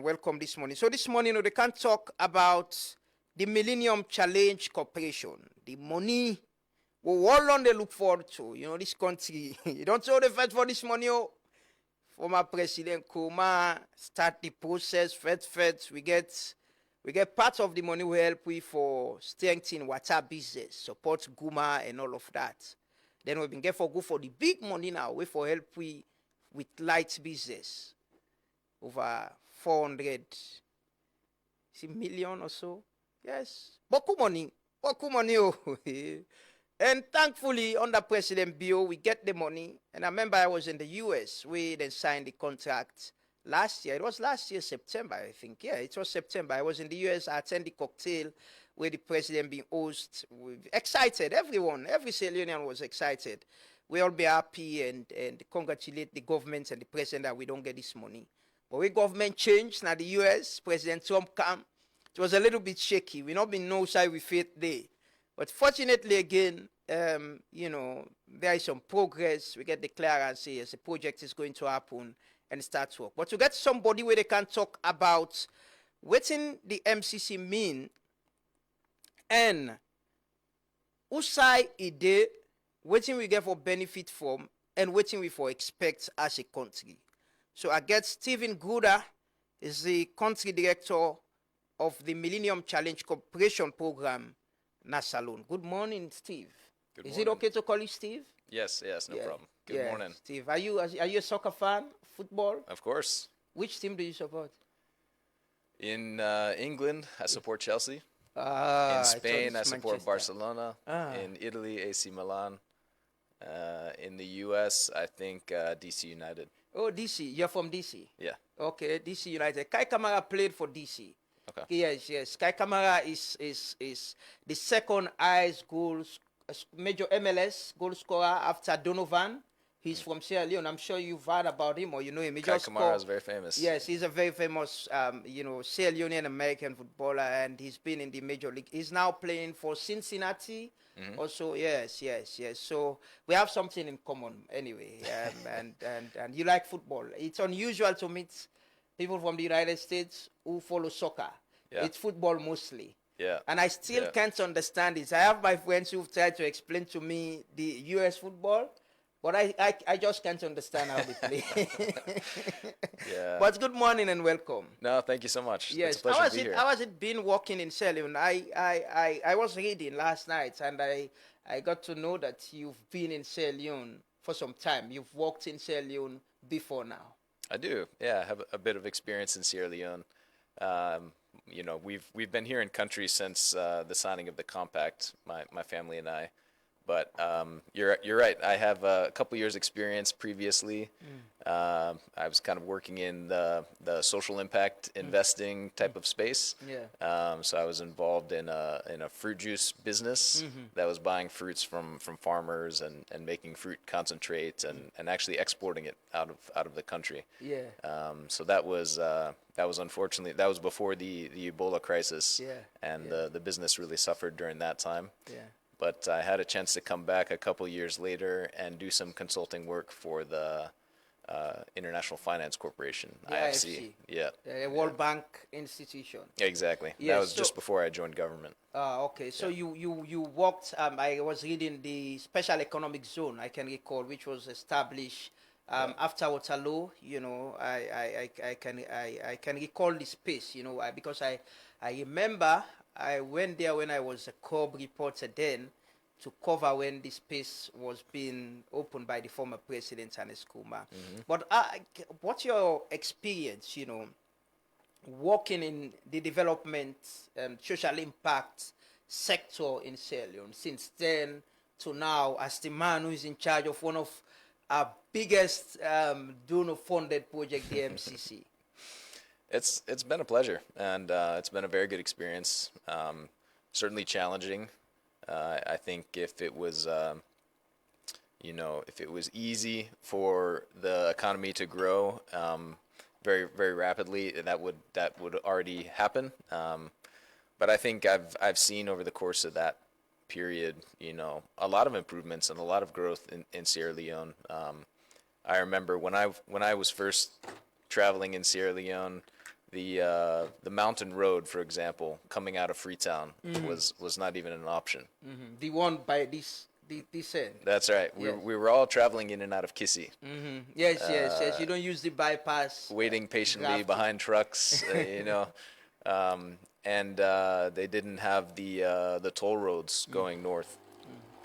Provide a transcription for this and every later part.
Welcome this morning. So this morning, they can talk about the Millennium Challenge Corporation, the money we all on they look forward to. This country. You don't know the fight for this money. Former President Kuma start the process. First, we get part of the money we help with for strengthening water business, support Guma and all of that. Then we been get for go for the big money now. We for help with light business. Over 400 million or so. Yes. Beaucoup money. Oh. And thankfully, under President Bio, we get the money. And I remember I was in the US. We then signed the contract last year. It was last year, September, I think. Yeah, it was September. I was in the US. I attended the cocktail where the president being host. Excited. Everyone, every Sierra Leonean was excited. We all be happy and congratulate the government and the president that we don't get this money. But when government changed, now the US, President Trump came, it was a little bit shaky. We not been no side with faith there. But fortunately, again, there is some progress. We get the clearance as the project is going to happen and start work. But to get somebody where they can talk about what in the MCC mean and who side ide, what we get for benefit from, and what we for expect as a country. So I get Stephen Gruder, is the country director of the Millennium Challenge Corporation Program, Nasalon. Good morning, Steve. Good morning. Is it okay to call you Steve? Yes, no problem. Good morning. Steve, are you a soccer fan, football? Of course. Which team do you support? In England, I support Chelsea. In Spain, I support Barcelona. In Italy, AC Milan. In the US, I think DC United. Oh, DC. You're from DC? Yeah. Okay, DC United. Kai Kamara played for DC. Okay. Yes. Kai Kamara is the second highest major MLS goal scorer after Donovan. He's from Sierra Leone. I'm sure you've heard about him or you know him. Kai Kamara is very famous. Yes, he's a very famous, Sierra Leonean American footballer, and he's been in the major league. He's now playing for Cincinnati. Mm-hmm. Also, yes. So we have something in common anyway. And you like football. It's unusual to meet people from the United States who follow soccer. Yeah. It's football mostly. Yeah. And I still can't understand it. I have my friends who've tried to explain to me the US football, but I just can't understand how they play. Yeah. But good morning and welcome. No, thank you so much. Yes. It's a pleasure to be here. How has it been working in Sierra Leone? I was reading last night and I got to know that you've been in Sierra Leone for some time. You've worked in Sierra Leone before now. I do. Yeah, I have a bit of experience in Sierra Leone. We've been here in country since the signing of the compact, my family and I. But you're right. I have a couple years experience previously. I was kind of working in the social impact investing type of space. Yeah. So I was involved in a fruit juice business that was buying fruits from farmers and making fruit concentrate and actually exporting it out of the country. Yeah. So that was unfortunately before the Ebola crisis. Yeah. And the business really suffered during that time. Yeah. But I had a chance to come back a couple years later and do some consulting work for the International Finance Corporation, IFC. Yeah. A World Bank institution. Exactly. Yes, that was just before I joined government. Okay. So you worked, I was reading the Special Economic Zone, I can recall, which was established after Waterloo. I can recall the space, because I remember I went there when I was a COB reporter then to cover when the space was being opened by the former president, Hannes Kuma. Mm-hmm. But what's your experience, working in the development social impact sector in Sierra Leone since then to now as the man who is in charge of one of our biggest donor-funded project, the MCC? It's been a pleasure, and it's been a very good experience. Certainly challenging. I think if it was, easy for the economy to grow very very rapidly, that would already happen. But I think I've seen over the course of that period, a lot of improvements and a lot of growth in Sierra Leone. I remember when I was first traveling in Sierra Leone, the mountain road, for example, coming out of Freetown was not even an option. The one by this end. That's right. Yes. We were all traveling in and out of Kissy, Yes, yes. You don't use the bypass. waiting patiently grafting. behind trucks, and they didn't have the toll roads going north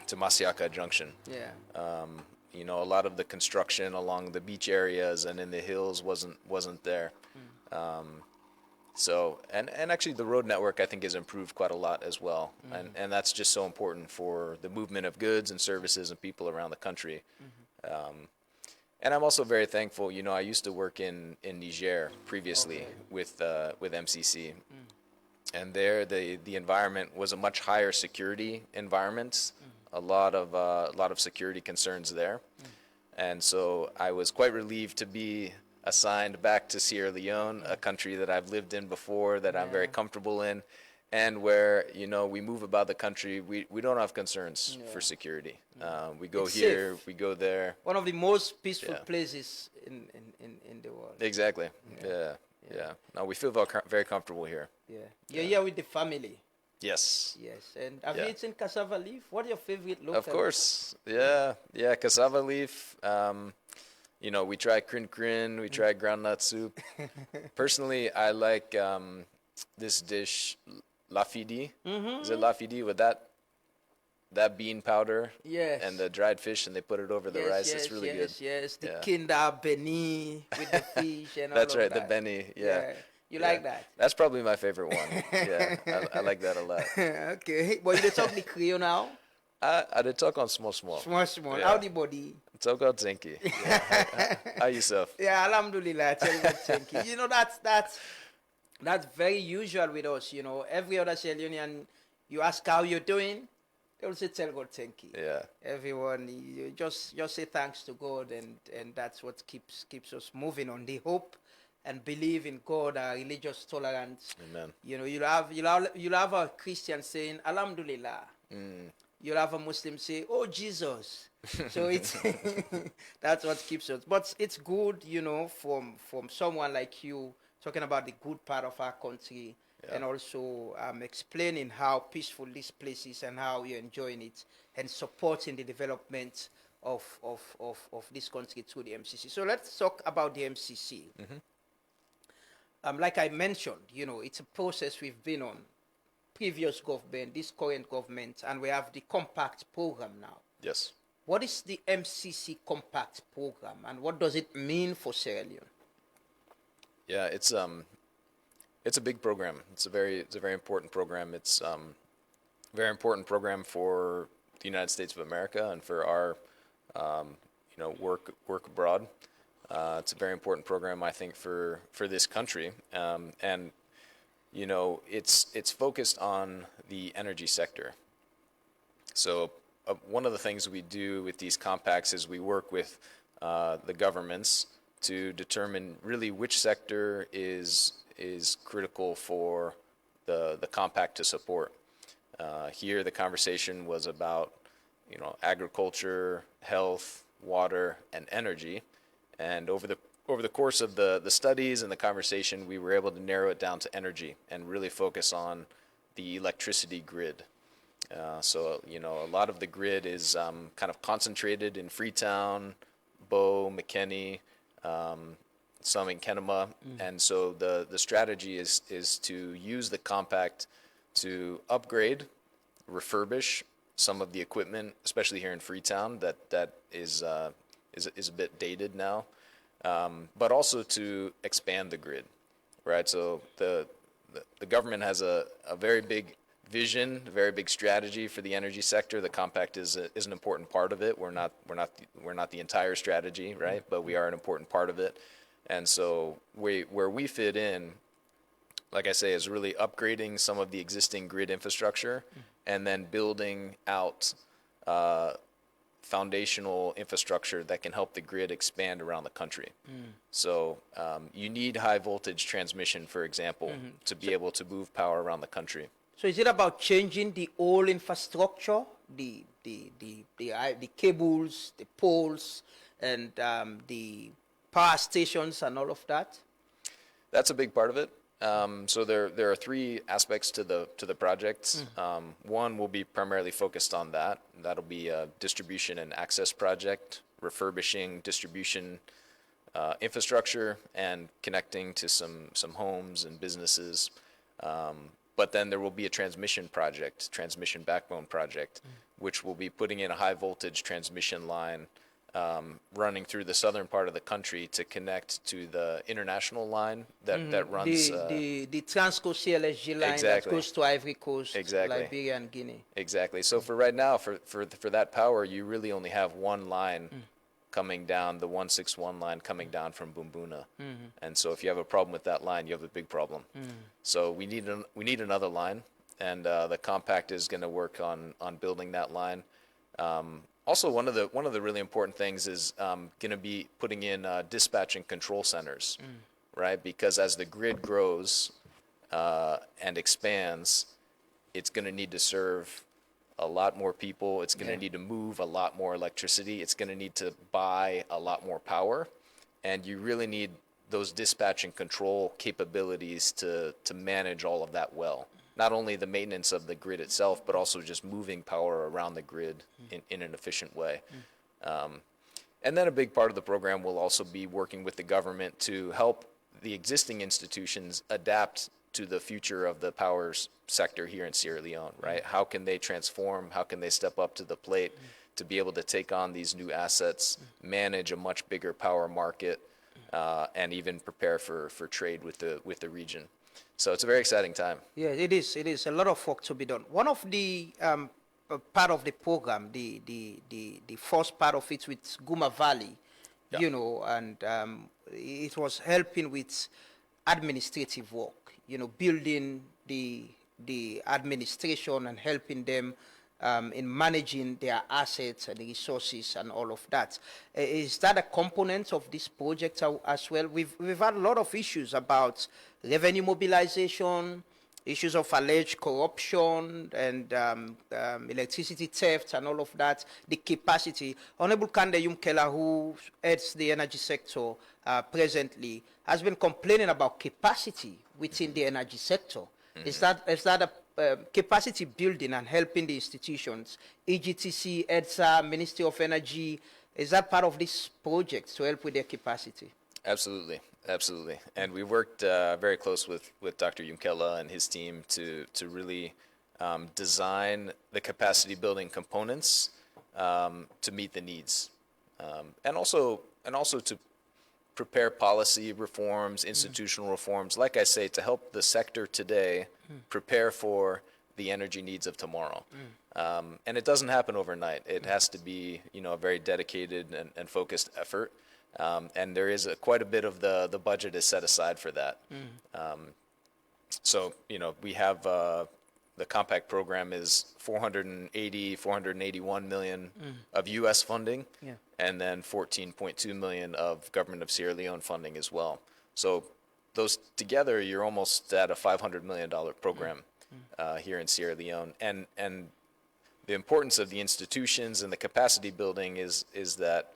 to Masiaka Junction. Yeah. A lot of the construction along the beach areas and in the hills wasn't there. So actually the road network I think has improved quite a lot as well, and that's just so important for the movement of goods and services and people around the country. And I'm also very thankful. I used to work in Niger previously with MCC, and there the environment was a much higher security environment. A lot of security concerns there, and so I was quite relieved to be assigned back to Sierra Leone, a country that I've lived in before, that I'm very comfortable in, and where we move about the country. We don't have concerns for security. We go It's here, safe. we go there. One of the most peaceful Yeah. places in the world. Exactly. Yeah. No, we feel very comfortable here. Yeah. You're here with the family. Yes. Yes. And have Yeah. you eaten cassava leaf? What are your favorite local? Of course. Yeah. Cassava leaf. We try krin, we try groundnut soup. Personally, I like this dish, lafidi. Is it lafidi with that bean powder? Yes. And the dried fish, and they put it over the rice. It's really good. Yes. The Yeah. kinder beni with the fish and all That's of right, that. the beni. Yeah. You Yeah. like that? That's probably my favorite one. Yeah, I like that a lot. Okay. But you talk the Creole now? I did talk on small. Small. Yeah. How the body? Talk on Zenki. Yeah. How yourself? Yeah, alhamdulillah. Tell God thank you. That's very usual with us. Every other Sierra Leonean, you ask how you're doing, they will say tell God thank you. Yeah. Everyone, you just say thanks to God, and that's what keeps us moving on. The hope and believe in God, our religious tolerance. Amen. You'll have a Christian saying alhamdulillah. You'll have a Muslim say, "Oh Jesus." So it's that's what keeps us. But it's good, from someone like you talking about the good part of our country, and also explaining how peaceful this place is and how you're enjoying it and supporting the development of this country through the MCC. So let's talk about the MCC. Like I mentioned, it's a process we've been on. Previous government, this current government, and we have the Compact program now. Yes. What is the MCC Compact program, and what does it mean for Sierra Leone? Yeah, it's a big program. It's a very important program. It's very important program for the United States of America and for our work abroad. It's a very important program, I think, for this country, and it's focused on the energy sector. So one of the things we do with these compacts is we work with the governments to determine really which sector is critical for the compact to support. Here, the conversation was about agriculture, health, water, and energy, and over the course of the studies and the conversation, we were able to narrow it down to energy and really focus on the electricity grid. So a lot of the grid is kind of concentrated in Freetown, Bow, McKinney, some in Kenema, and so the strategy is to use the compact to upgrade, refurbish some of the equipment, especially here in Freetown, that is a bit dated now, but also to expand the grid, right? So the government has a very big vision, a very big strategy for the energy sector. The compact is an important part of it. We're not the entire strategy, right? But we are an important part of it. And so where we fit in, like I say, is really upgrading some of the existing grid infrastructure and then building out foundational infrastructure that can help the grid expand around the country. So you need high voltage transmission, for example, to be able to move power around the country. So is it about changing the whole infrastructure, the cables, the poles, and the power stations and all of that? That's a big part of it. So there are three aspects to the project. One will be primarily focused on that. That'll be a distribution and access project, refurbishing distribution infrastructure and connecting to some homes and businesses. But then there will be a transmission project, transmission backbone project, which will be putting in a high voltage transmission line running through the southern part of the country to connect to the international line that runs. The Transco CLSG line Exactly. that goes to Ivory Coast, Exactly. Liberia, and Guinea. Exactly. So for right now, for that power, you really only have one line coming down, the 161 line coming down from Bumbuna. And so if you have a problem with that line, you have a big problem. So we need another line, and the compact is going to work on building that line. Also, one of the really important things is going to be putting in dispatch and control centers, right? Because as the grid grows and expands, it's going to need to serve a lot more people. It's going to need to move a lot more electricity. It's going to need to buy a lot more power, and you really need those dispatch and control capabilities to manage all of that well. Not only the maintenance of the grid itself, but also just moving power around the grid in an efficient way. And then a big part of the program will also be working with the government to help the existing institutions adapt to the future of the power sector here in Sierra Leone, right? How can they transform? How can they step up to the plate to be able to take on these new assets, manage a much bigger power market, and even prepare for trade with the region? So it's a very exciting time. Yeah, it is. It is a lot of work to be done. One of the part of the program, the first part of it with Guma Valley, you know, and it was helping with administrative work, you know, building the administration and helping them in managing their assets and resources and all of that. Is that a component of this project as well? We've had a lot of issues about revenue mobilization, issues of alleged corruption and electricity theft and all of that, the capacity. Honorable Kande Yumkela, who heads the energy sector presently, has been complaining about capacity within the energy sector. Is that a capacity building and helping the institutions, EGTC, EDSA, Ministry of Energy, is that part of this project to help with their capacity? Absolutely, absolutely. And we worked very close with Dr. Yumkela and his team to really design the capacity building components to meet the needs, and also to prepare policy reforms, institutional reforms, like I say, to help the sector today prepare for the energy needs of tomorrow. And it doesn't happen overnight. It has to be, you know, a very dedicated and focused effort. And there is quite a bit of the budget is set aside for that. So, you know, we have the compact program is 481 million of U.S. funding, and then 14.2 million of government of Sierra Leone funding as well. So those together, you're almost at a $500 million program here in Sierra Leone. And the importance of the institutions and the capacity building is that,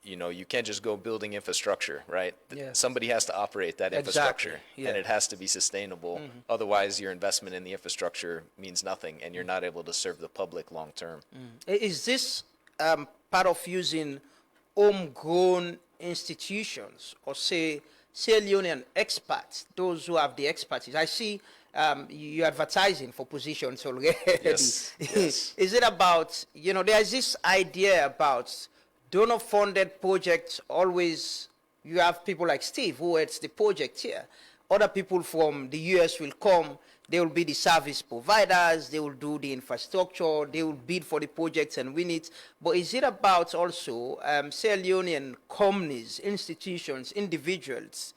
you know, you can't just go building infrastructure, right? Somebody has to operate that infrastructure, and it has to be sustainable. Otherwise, your investment in the infrastructure means nothing, and you're not able to serve the public long term. Is this part of using homegrown institutions, or say Sierra Leonean experts, those who have the expertise? I see you're advertising for positions already. Yes. Is it about, you know, there's this idea about donor-funded projects, always you have people like Steve who heads the project here. Other people from the US will come, they will be the service providers, they will do the infrastructure, they will bid for the projects and win it. But is it about also Sierra Leonean companies, institutions, individuals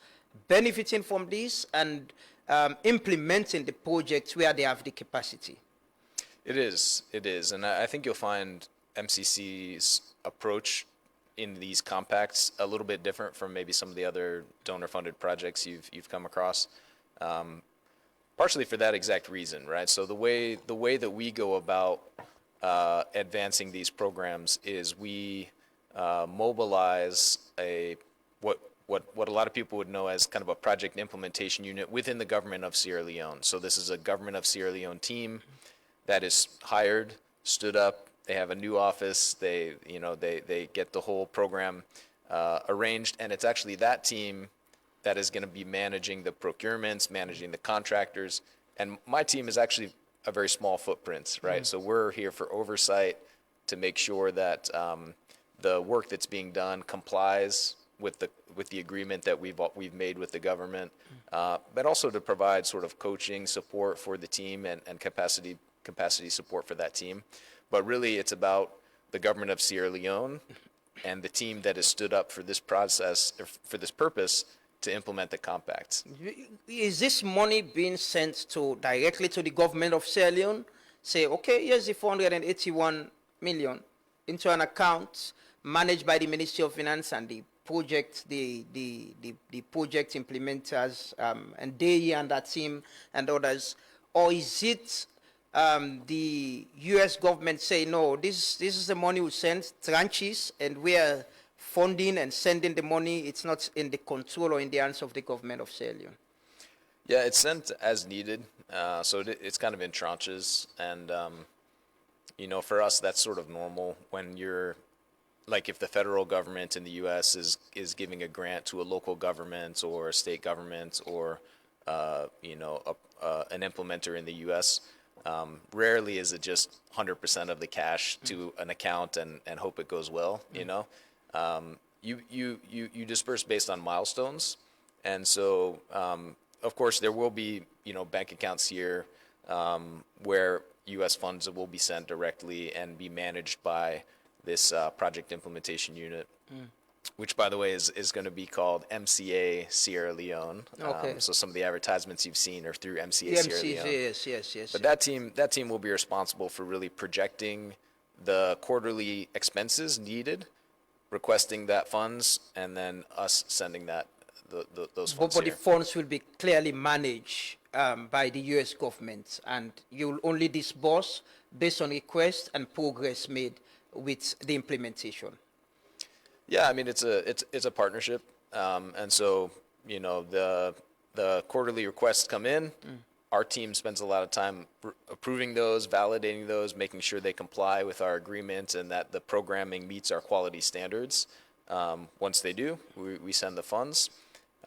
benefiting from this and implementing the projects where they have the capacity? It is. And I think you'll find MCC's approach in these compacts a little bit different from maybe some of the other donor-funded projects you've come across, partially for that exact reason, right? So the way that we go about advancing these programs is we mobilize what what a lot of people would know as kind of a project implementation unit within the government of Sierra Leone. So this is a government of Sierra Leone team that is hired, stood up. They have a new office. They get the whole program arranged, and it's actually that team that is going to be managing the procurements, managing the contractors. And my team is actually a very small footprint, right? So we're here for oversight to make sure that the work that's being done complies with the agreement that we've made with the government, but also to provide sort of coaching support for the team and capacity support for that team. But really, it's about the government of Sierra Leone and the team that has stood up for this process, for this purpose, to implement the compact. Is this money being sent directly to the government of Sierra Leone? Say, okay, here's the 481 million into an account managed by the Ministry of Finance and the project implementers, and they and that team and others, or is it the U.S. government say, no, this is the money we send tranches, and we are funding and sending the money. It's not in the control or in the hands of the government of Sierra Leone? Yeah, it's sent as needed. So it's kind of in tranches. And, for us, that's sort of normal when you're, like if the federal government in the U.S. is giving a grant to a local government or a state government or, an implementer in the U.S., rarely is it just 100% of the cash to an account and hope it goes well, You disperse based on milestones. And so, of course, there will be, bank accounts here where U.S. funds will be sent directly and be managed by this project implementation unit, which, by the way, is going to be called MCA Sierra Leone. Okay. So some of the advertisements you've seen are through MCA The Sierra MCC, Leone. yes. But that team will be responsible for really projecting the quarterly expenses needed, requesting that funds, and then us sending those funds But the here. funds will be clearly managed by the U.S. government, and you will only disburse based on request and progress made with the implementation. Yeah, I mean it's a partnership, and so the quarterly requests come in. Our team spends a lot of time approving those, validating those, making sure they comply with our agreement and that the programming meets our quality standards. Once they do, we send the funds.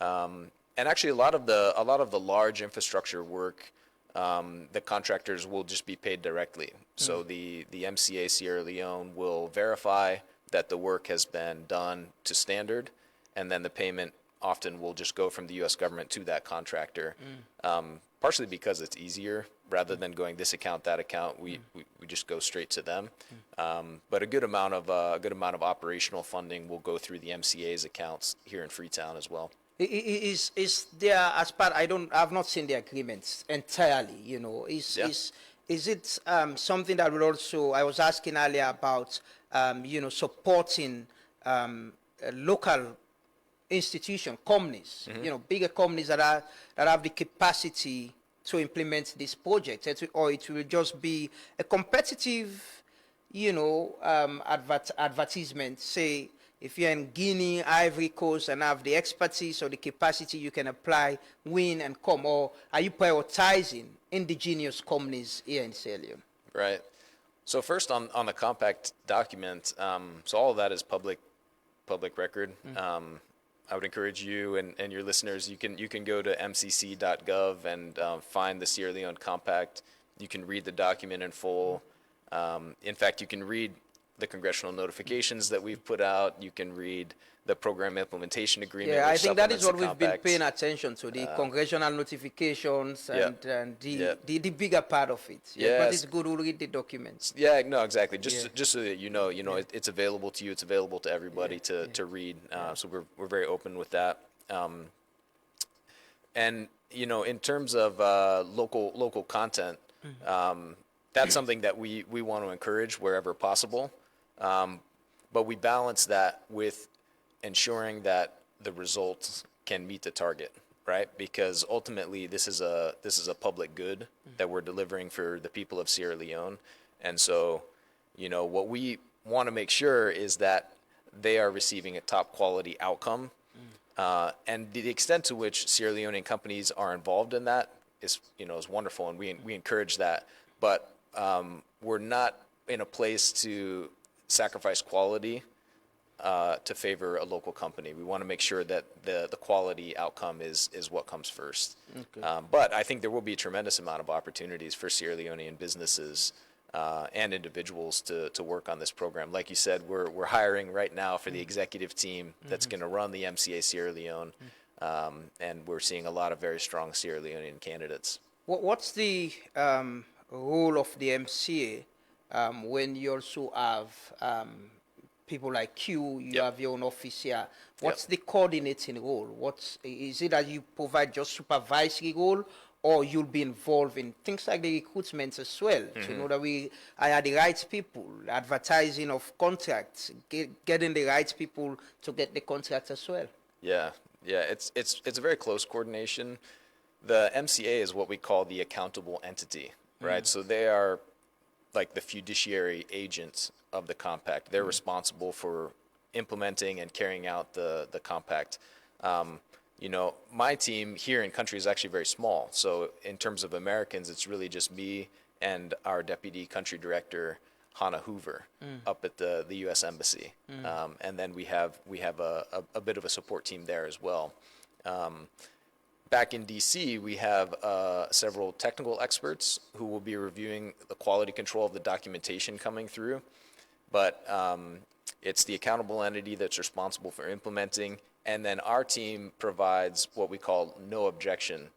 And actually, a lot of the large infrastructure work, the contractors will just be paid directly. So the MCA Sierra Leone will verify that the work has been done to standard, and then the payment often will just go from the U.S. government to that contractor. Partially because it's easier rather than going this account, that account. We just go straight to them. But a good amount of operational funding will go through the MCA's accounts here in Freetown as well. Is there, as part, I've not seen the agreements entirely, is it something that will also, I was asking earlier about, supporting local institution, companies, bigger companies that have the capacity to implement this project, or it will just be a competitive, advertisement. Say, if you're in Guinea, Ivory Coast, and have the expertise or the capacity, you can apply, win, and come. Or are you prioritizing indigenous companies here in Sierra Leone? Right. So first on the compact document, so all of that is public record. I would encourage you and your listeners, you can go to mcc.gov and find the Sierra Leone Compact. You can read the document in full. In fact, you can read the congressional notifications that we've put out. You can read the program implementation agreement. Yeah, I which think that is what supplements we've the been paying attention to, the congressional notifications and the bigger part of it. Yes. But it's good to read the documents. Yeah, no, exactly. Just so that you know, it's available to you. It's available to everybody to read. So we're very open with that. And in terms of local content, that's something that we want to encourage wherever possible. But we balance that with ensuring that the results can meet the target, right? Because ultimately this is a public good that we're delivering for the people of Sierra Leone. And so, what we want to make sure is that they are receiving a top quality outcome. And the extent to which Sierra Leonean companies are involved in that is wonderful, and we encourage that. But we're not in a place to sacrifice quality to favor a local company. We want to make sure that the quality outcome is what comes first. Okay. But I think there will be a tremendous amount of opportunities for Sierra Leonean businesses and individuals to work on this program. Like you said, we're hiring right now for the executive team that's going to run the MCA Sierra Leone, and we're seeing a lot of very strong Sierra Leonean candidates. What's the role of the MCA when you also have people like you Yep. have your own office here? What's Yep. the coordinating role? Is it that you provide just supervisory role, or you'll be involved in things like the recruitment as well, to know that we hire the right people, advertising of contracts, getting the right people to get the contract as well? Yeah, it's a very close coordination. The MCA is what we call the accountable entity, right? So they are like the fiduciary agents of the compact. They're responsible for implementing and carrying out the compact. My team here in country is actually very small. So in terms of Americans, it's really just me and our deputy country director, Hannah Hoover, up at the U.S. Embassy. And then we have a bit of a support team there as well. Back in D.C., we have several technical experts who will be reviewing the quality control of the documentation coming through. But it's the accountable entity that's responsible for implementing. And then our team provides what we call no objection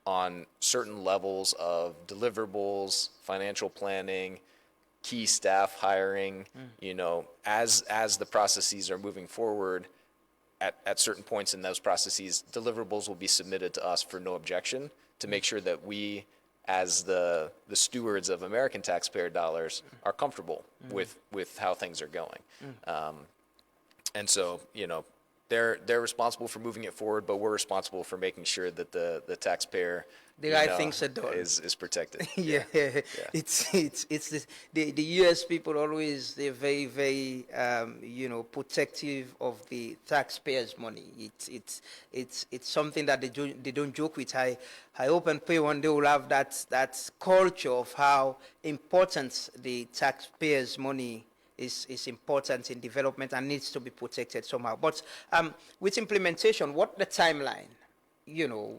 on certain levels of deliverables, financial planning, key staff hiring. As the processes are moving forward, at certain points in those processes, deliverables will be submitted to us for no objection to make sure that we, as the stewards of American taxpayer dollars, are comfortable with how things are going. And so, they're responsible for moving it forward, but we're responsible for making sure that the taxpayer The right things are done. is protected. Yeah. It's the U.S. people always, they're very, very protective of the taxpayers' money. It's something that they don't joke with. I hope and pray one day we'll have that culture of how important the taxpayers' money is important in development and needs to be protected somehow. But with implementation, what the timeline?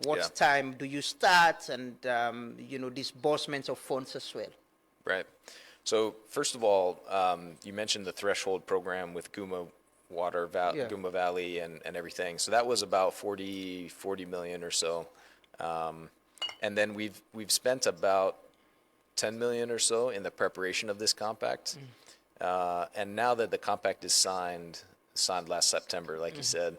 What time do you start, and disbursement of funds as well? Right. So first of all, you mentioned the threshold program with Guma Guma Valley and everything. So that was about 40 million or so. And then we've spent about 10 million or so in the preparation of this compact. And now that the compact is signed last September, like you said,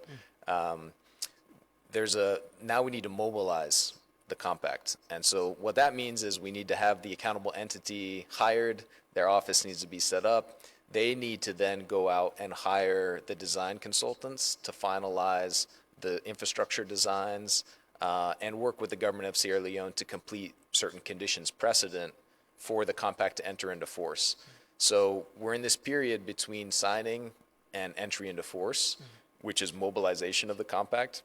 now we need to mobilize the compact. And so what that means is we need to have the accountable entity hired, their office needs to be set up. They need to then go out and hire the design consultants to finalize the infrastructure designs and work with the government of Sierra Leone to complete certain conditions precedent for the compact to enter into force. So we're in this period between signing and entry into force, which is mobilization of the compact.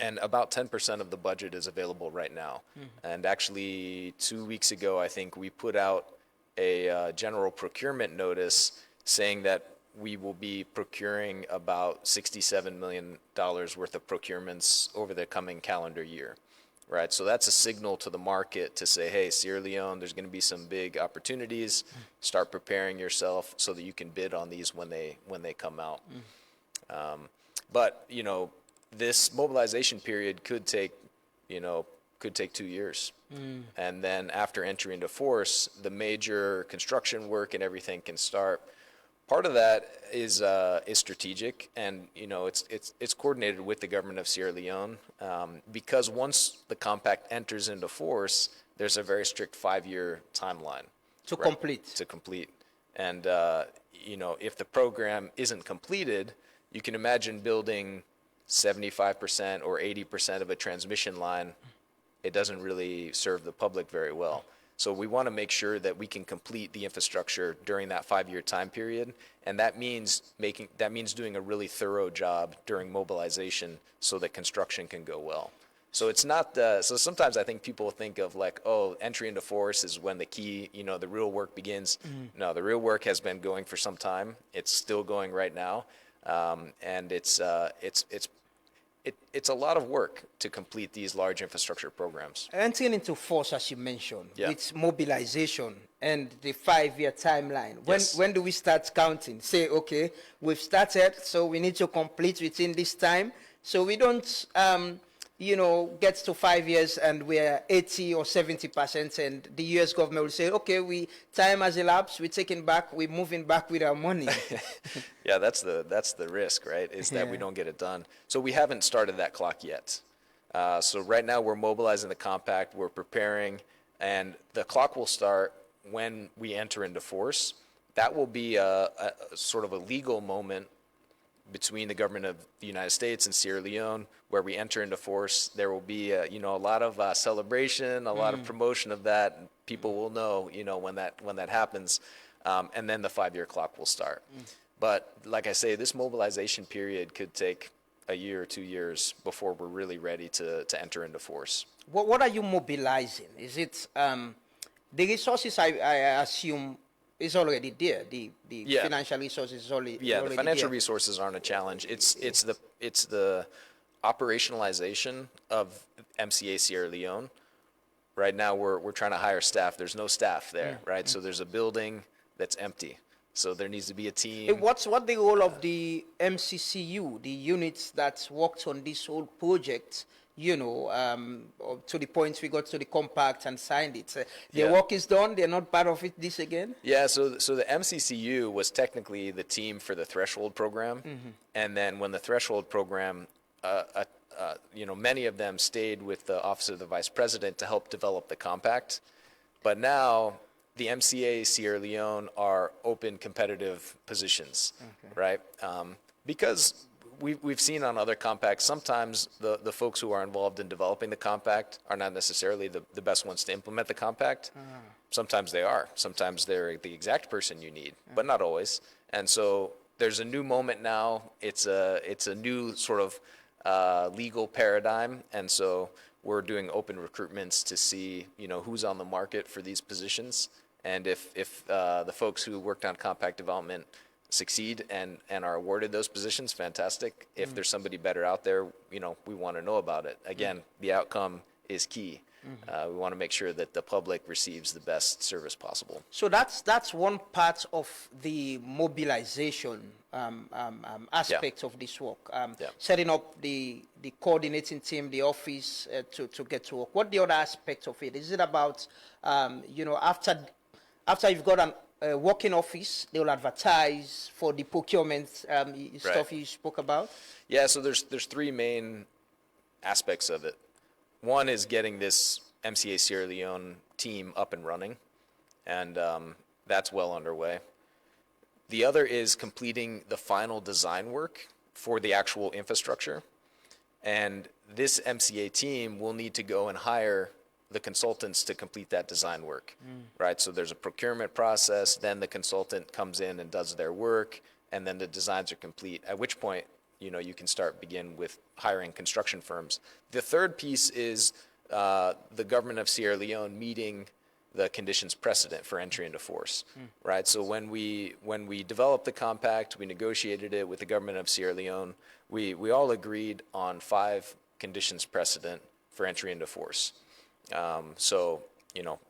And about 10% of the budget is available right now. And actually, 2 weeks ago, I think we put out a general procurement notice saying that we will be procuring about $67 million worth of procurements over the coming calendar year. Right, so that's a signal to the market to say, hey, Sierra Leone, there's going to be some big opportunities. Start preparing yourself so that you can bid on these when they come out. But this mobilization period could take 2 years, and then after entry into force, the major construction work and everything can start. Part of that is strategic, and it's coordinated with the government of Sierra Leone because once the compact enters into force, there's a very strict 5-year timeline To complete. And if the program isn't completed, you can imagine building 75% or 80% of a transmission line. It doesn't really serve the public very well. So we want to make sure that we can complete the infrastructure during that 5-year time period, and that means doing a really thorough job during mobilization so that construction can go well. So it's not so sometimes I think people think of like, oh, entry into force is when the key, the real work begins. No, the real work has been going for some time. It's still going right now, and it's a lot of work to complete these large infrastructure programs. Entering into force, as you mentioned, Yeah. with mobilization and the 5-year timeline. Yes. When do we start counting? Say, okay, we've started, so we need to complete within this time. So we don't, get to 5 years and we're 80 or 70%, and the U.S. government will say, okay, time has elapsed, we're taking back, we're moving back with our money. Yeah, that's the risk, right? Is that we don't get it done. So we haven't started that clock yet. So right now we're mobilizing the compact, we're preparing, and the clock will start when we enter into force. That will be a sort of a legal moment between the government of the United States and Sierra Leone, where we enter into force. There will be a lot of celebration, a lot of promotion of that. People will know, when that happens, and then the 5-year clock will start. But like I say, this mobilization period could take a year or 2 years before we're really ready to enter into force. What are you mobilizing? Is it the resources? I assume is already there. The financial resources is already the financial there. resources aren't a challenge. It's the operationalization of MCA Sierra Leone. Right now we're trying to hire staff. There's no staff there, right? So there's a building that's empty. So there needs to be a team. What the role of the MCCU, the units that worked on this whole project, to the point we got to the compact and signed it? Their work is done, they're not part of it this again? Yeah, so the MCCU was technically the team for the threshold program. And then when the threshold program, many of them stayed with the Office of the Vice President to help develop the compact. But now the MCA Sierra Leone are open competitive positions, right? Because we've seen on other compacts, sometimes the folks who are involved in developing the compact are not necessarily the best ones to implement the compact. Sometimes they are. Sometimes they're the exact person you need, but not always. And so there's a new moment now. It's a new sort of legal paradigm, and so we're doing open recruitments to see who's on the market for these positions. And if the folks who worked on compact development succeed and are awarded those positions, fantastic. If there's somebody better out there, we want to know about it. Again, the outcome is key. We want to make sure that the public receives the best service possible. So that's one part of the mobilization aspect of this work. Setting up the coordinating team, the office to get to work. What the other aspect of it? Is it about, after you've got a working office, they will advertise for the procurement stuff you spoke about? Yeah, so there's 3 main aspects of it. One is getting this MCA Sierra Leone team up and running, and that's well underway. The other is completing the final design work for the actual infrastructure, and this MCA team will need to go and hire the consultants to complete that design work, right? So there's a procurement process, then the consultant comes in and does their work, and then the designs are complete, at which point you can begin with hiring construction firms. The third piece is the government of Sierra Leone meeting the conditions precedent for entry into force, right? So when we developed the compact, we negotiated it with the government of Sierra Leone. We all agreed on 5 conditions precedent for entry into force. So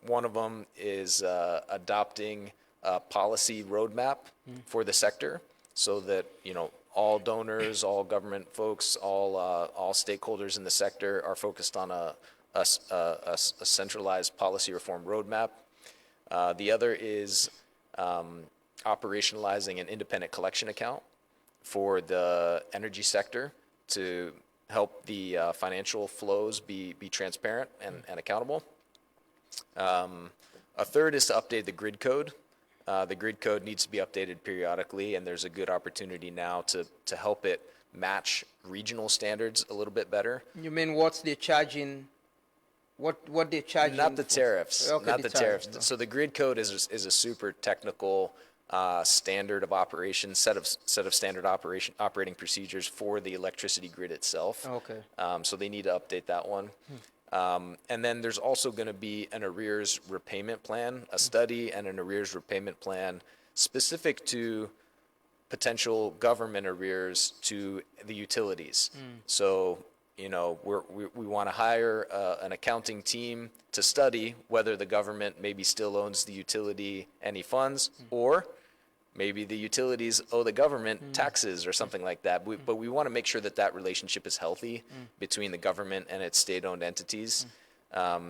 one of them is adopting a policy roadmap for the sector, so that all donors, all government folks, all stakeholders in the sector are focused on a centralized policy reform roadmap. The other is operationalizing an independent collection account for the energy sector to help the financial flows be transparent and accountable. A third is to update the grid code. The grid code needs to be updated periodically, and there's a good opportunity now to help it match regional standards a little bit better. You mean what's the charging What they're charging? Not the for? tariffs. Okay, Not the tariffs. tariff. So the grid code is a super technical standard of operation, set of standard operating procedures for the electricity grid itself. Okay. So they need to update that one. And then there's also going to be an arrears repayment plan, a study and an arrears repayment plan specific to potential government arrears to the utilities. So, you know, we want to hire an accounting team to study whether the government maybe still owes the utility any funds, or maybe the utilities owe the government taxes or something like that. But we want to make sure that that relationship is healthy between the government and its state-owned entities.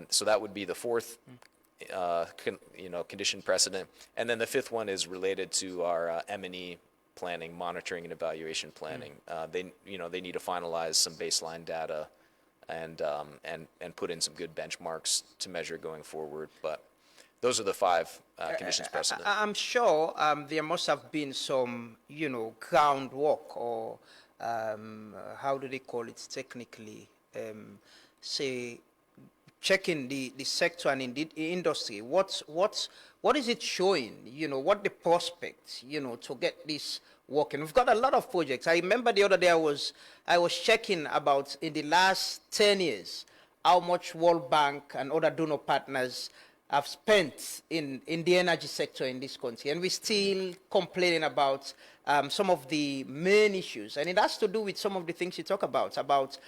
So that would be the fourth, condition precedent. And then the fifth one is related to our M&E planning, monitoring and evaluation planning. They need to finalize some baseline data and put in some good benchmarks to measure going forward. But those are the five conditions precedent. I'm sure there must have been some, groundwork, or how do they call it technically? Say, checking the sector and indeed the industry. What is it showing? What the prospects, to get this working. We've got a lot of projects. I remember the other day I was checking about in the last 10 years how much World Bank and other donor partners have spent in the energy sector in this country, and we're still complaining about some of the main issues, and it has to do with some of the things you talk about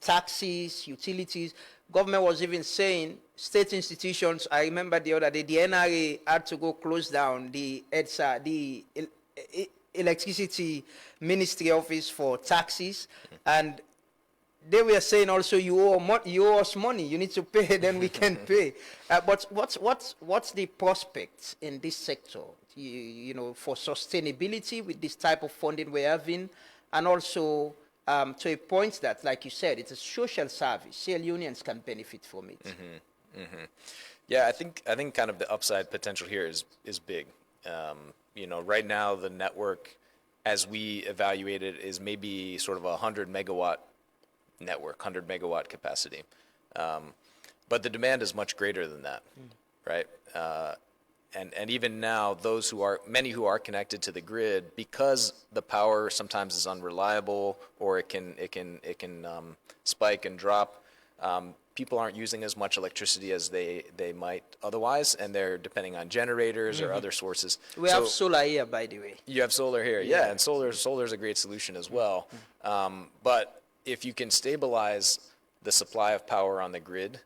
taxes, utilities. Government was even saying state institutions. I remember the other day the NRA had to go close down the EDSA, the Electricity Ministry Office for taxes, and they were saying also you owe us money. You need to pay, then we can pay. But what's the prospects in this sector? For sustainability with this type of funding we're having, and also to a point that, like you said, it's a social service. Sale unions can benefit from it. Yeah, I think kind of the upside potential here is big. Right now the network, as we evaluate it, is maybe sort of a 100 megawatt network, 100 megawatt capacity. But the demand is much greater than that, right? And even now, many who are connected to the grid, because the power sometimes is unreliable, or it can spike and drop. People aren't using as much electricity as they might otherwise, and they're depending on generators or other sources. We have solar here, by the way. You have solar here, yeah, and solar is a great solution as well. But if you can stabilize the supply of power on the grid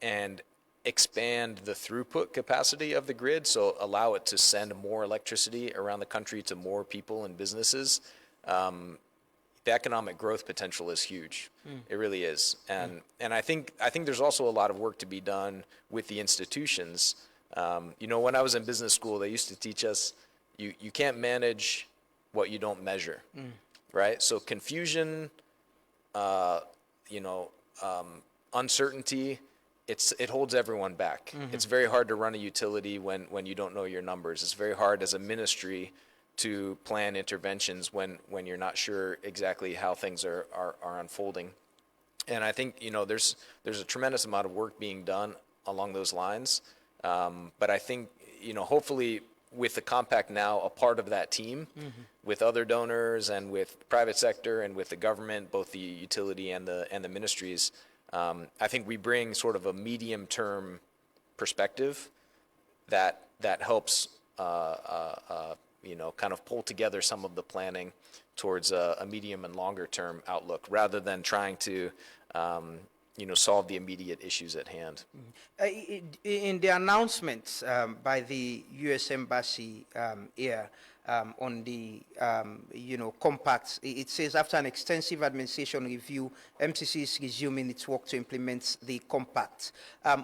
and expand the throughput capacity of the grid, so allow it to send more electricity around the country to more people and businesses, the economic growth potential is huge. It really is. And I think there's also a lot of work to be done with the institutions. When I was in business school, they used to teach us you can't manage what you don't measure, right? So confusion, uncertainty, it holds everyone back. It's very hard to run a utility when you don't know your numbers. It's very hard as a ministry to plan interventions when you're not sure exactly how things are unfolding. And I think there's a tremendous amount of work being done along those lines. But I think hopefully with the compact now a part of that team, with other donors and with private sector and with the government, both the utility and the ministries, I think we bring sort of a medium-term perspective that helps kind of pull together some of the planning towards a medium and longer-term outlook, rather than trying to solve the immediate issues at hand. In the announcements by the U.S. Embassy here on the compact, it says after an extensive administration review, MCC is resuming its work to implement the compact.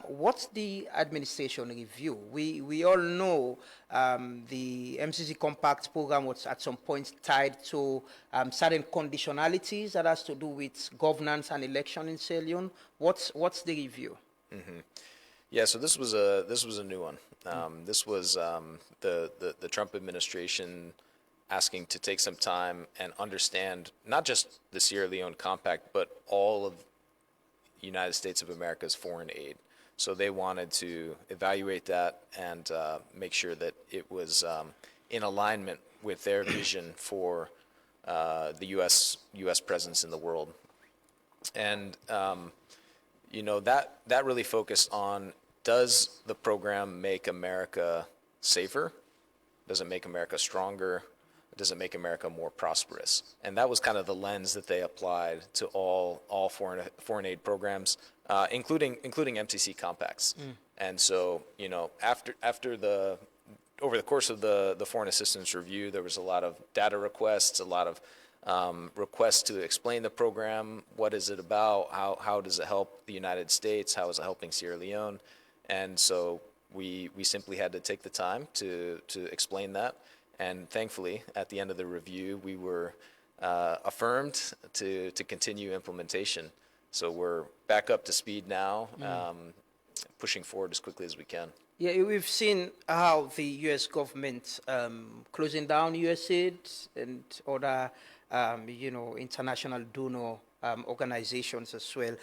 What's the administration review? We all know the MCC compact program was at some point tied to certain conditionalities that has to do with governance and election in Sierra Leone. What's the review? Yeah, so this was a new one. This was the Trump administration asking to take some time and understand not just the Sierra Leone Compact, but all of United States of America's foreign aid. So they wanted to evaluate that and make sure that it was in alignment with their vision for the U.S. presence in the world. And that really focused on, does the program make America safer? Does it make America stronger? Does it make America more prosperous? And that was kind of the lens that they applied to all foreign aid programs, including MCC compacts. And so, over the course of the foreign assistance review, there was a lot of data requests, a lot of requests to explain the program. What is it about? How does it help the United States? How is it helping Sierra Leone? And so we simply had to take the time to explain that. And thankfully, at the end of the review, we were affirmed to continue implementation. So we're back up to speed now, pushing forward as quickly as we can. Yeah, we've seen how the U.S. government closing down USAID and other, international donor organizations as well.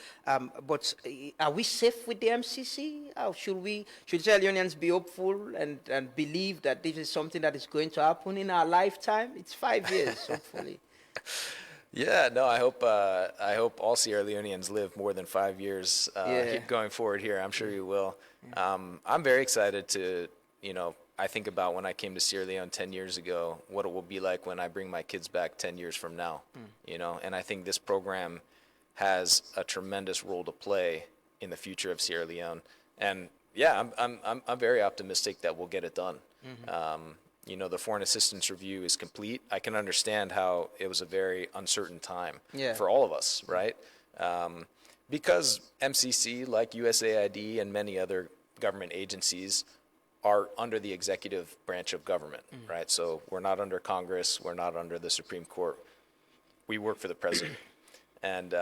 But are we safe with the MCC? How should Sierra Leoneans be hopeful and believe that this is something that is going to happen in our lifetime? It's 5 years, hopefully. Yeah, no, I hope all Sierra Leoneans live more than 5 years going forward here. I'm sure you will. I'm very excited to, I think about when I came to Sierra Leone 10 years ago, what it will be like when I bring my kids back 10 years from now, and I think this program has a tremendous role to play in the future of Sierra Leone. And yeah, I'm very optimistic that we'll get it done. The foreign assistance review is complete. I can understand how it was a very uncertain time for all of us, right? Because MCC, like USAID and many other government agencies, are under the executive branch of government, right? So we're not under Congress, we're not under the Supreme Court. We work for the president, and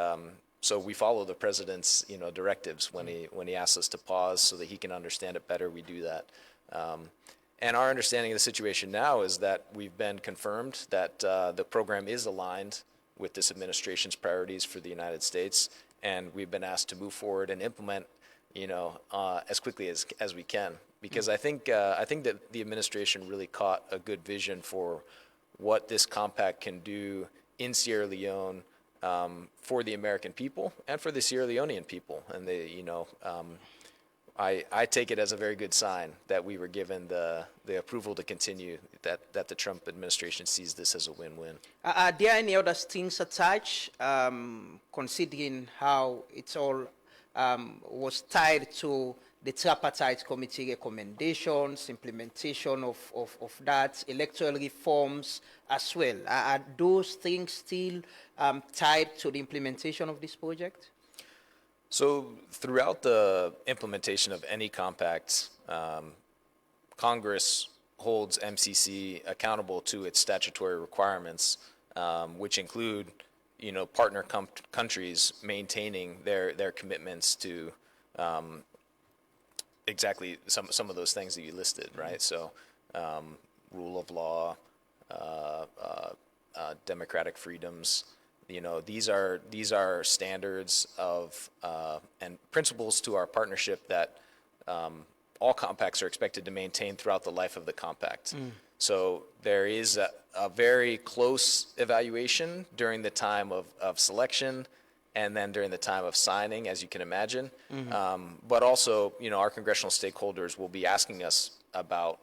so we follow the president's, directives when he asks us to pause so that he can understand it better. We do that. And our understanding of the situation now is that we've been confirmed that the program is aligned with this administration's priorities for the United States, and we've been asked to move forward and implement, as quickly as we can. Because I think that the administration really caught a good vision for what this compact can do in Sierra Leone for the American people and for the Sierra Leonean people, and I take it as a very good sign that we were given the approval to continue, that the Trump administration sees this as a win-win. Are there any other strings attached, considering how it's all was tied to the tripartite committee recommendations, implementation of that, electoral reforms as well? Are those things still tied to the implementation of this project? So throughout the implementation of any compact, Congress holds MCC accountable to its statutory requirements, which include, partner countries maintaining their commitments to exactly some of those things that you listed, right? So rule of law, democratic freedoms. These are standards of and principles to our partnership that all compacts are expected to maintain throughout the life of the compact. So there is a very close evaluation during the time of selection, and then during the time of signing, as you can imagine. But also, our congressional stakeholders will be asking us about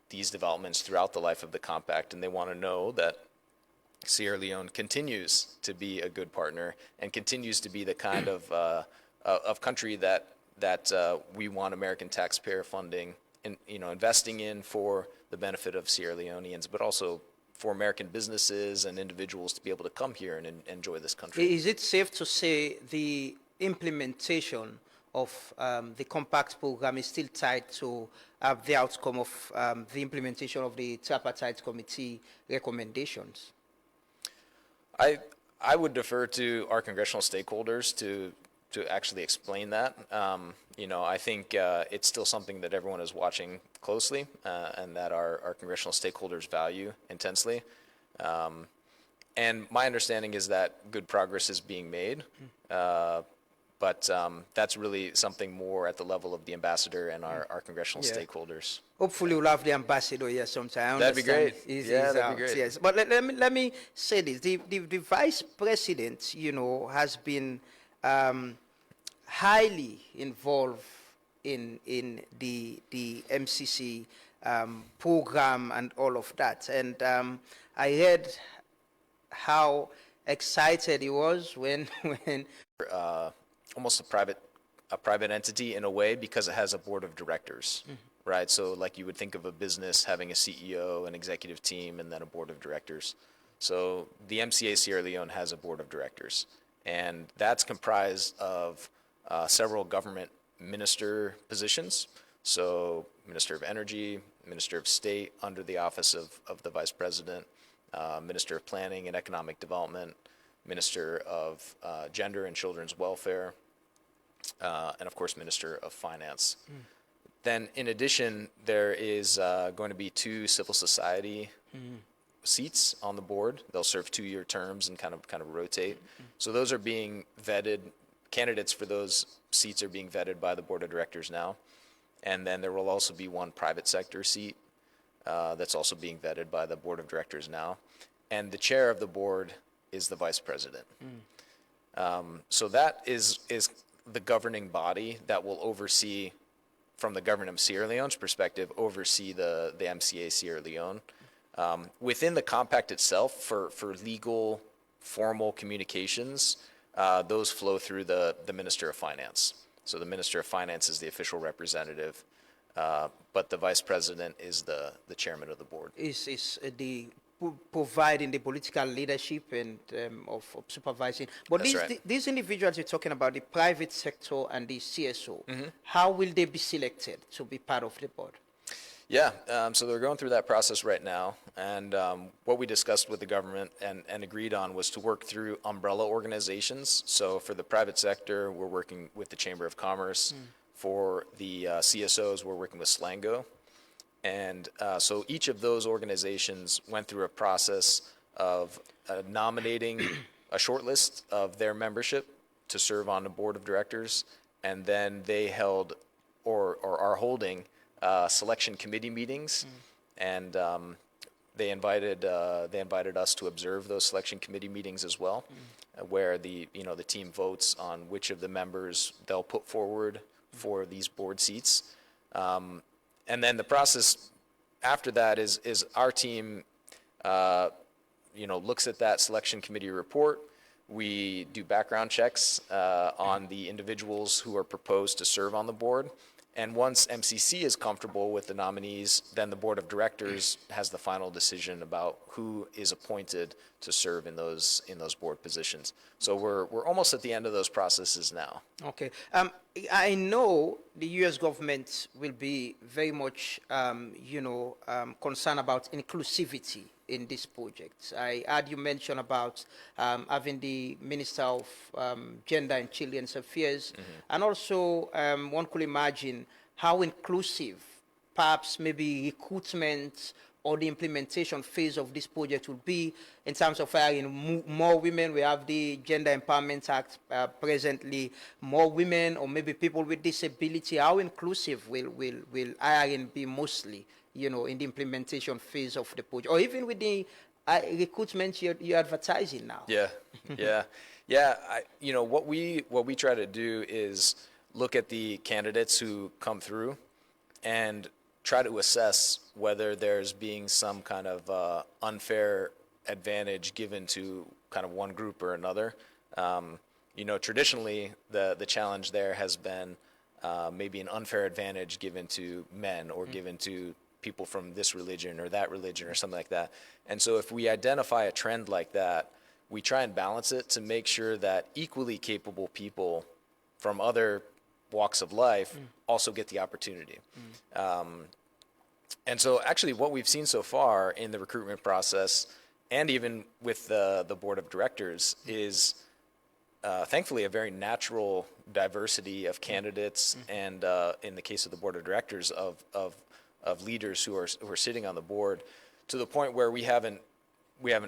these developments throughout the life of the compact, and they want to know that Sierra Leone continues to be a good partner and continues to be the kind of country that we want American taxpayer funding and investing in for the benefit of Sierra Leoneans, but also for American businesses and individuals to be able to come here and enjoy this country. Is it safe to say the implementation of the compact program is still tied to the outcome of the implementation of the tripartite committee recommendations? I would defer to our congressional stakeholders to actually explain that. I think it's still something that everyone is watching closely and that our congressional stakeholders value intensely. And my understanding is that good progress is being made. But that's really something more at the level of the ambassador and our congressional stakeholders. Hopefully, we'll have the ambassador here sometime. I That'd be understand great. he's That'd out. be great. Yes, but let me say this: the vice president, has been highly involved in the MCC program and all of that. And I heard how excited he was when Almost a private entity in a way, because it has a board of directors, right? So like you would think of a business having a CEO, an executive team, and then a board of directors. So the MCA Sierra Leone has a board of directors, and that's comprised of several government minister positions. So Minister of Energy, Minister of State under the office of the Vice President, Minister of Planning and Economic Development, Minister of Gender and Children's Welfare, and of course Minister of Finance. Then in addition, there is going to be 2 civil society seats on the board. They'll serve 2-year terms and kind of rotate. So those are being vetted. Candidates for those seats are being vetted by the board of directors now. And then there will also be 1 private sector seat that's also being vetted by the board of directors now. And the chair of the board is the vice president. So that is the governing body that will oversee, from the government of Sierra Leone's perspective, oversee the MCA Sierra Leone. Within the compact itself, for legal, formal communications, those flow through the Minister of Finance. So the Minister of Finance is the official representative, but the Vice President is the chairman of the board. Is the providing the political leadership and of supervising. But That's right. these individuals you're talking about, the private sector and the CSO, how will they be selected to be part of the board? Yeah, so they're going through that process right now, and what we discussed with the government and agreed on was to work through umbrella organizations. So for the private sector, we're working with the Chamber of Commerce. For the CSOs, we're working with Slango. And so each of those organizations went through a process of nominating a short list of their membership to serve on the board of directors, and then they held or are holding selection committee meetings, and they invited us to observe those selection committee meetings as well, where the team votes on which of the members they'll put forward for these board seats. And then the process after that is our team, looks at that selection committee report. We do background checks on the individuals who are proposed to serve on the board. And once MCC is comfortable with the nominees, then the board of directors has the final decision about who is appointed to serve in those board positions. So we're almost at the end of those processes now. Okay. I know the U.S. government will be very much, concerned about inclusivity in this project. I heard you mention about having the Minister of Gender and Children's Affairs, and also one could imagine how inclusive perhaps maybe recruitment or the implementation phase of this project will be in terms of hiring more women. We have the Gender Empowerment Act presently, more women or maybe people with disability. How inclusive will hiring be mostly, in the implementation phase of the project, or even with the recruitment you're advertising now? Yeah. What we try to do is look at the candidates who come through and try to assess whether there's being some kind of unfair advantage given to kind of one group or another. Traditionally, the challenge there has been maybe an unfair advantage given to men or given to people from this religion or that religion or something like that. And so if we identify a trend like that, we try and balance it to make sure that equally capable people from other walks of life also get the opportunity. And so actually what we've seen so far in the recruitment process and even with the board of directors is thankfully a very natural diversity of candidates and in the case of the board of directors of leaders who are sitting on the board, to the point where we haven't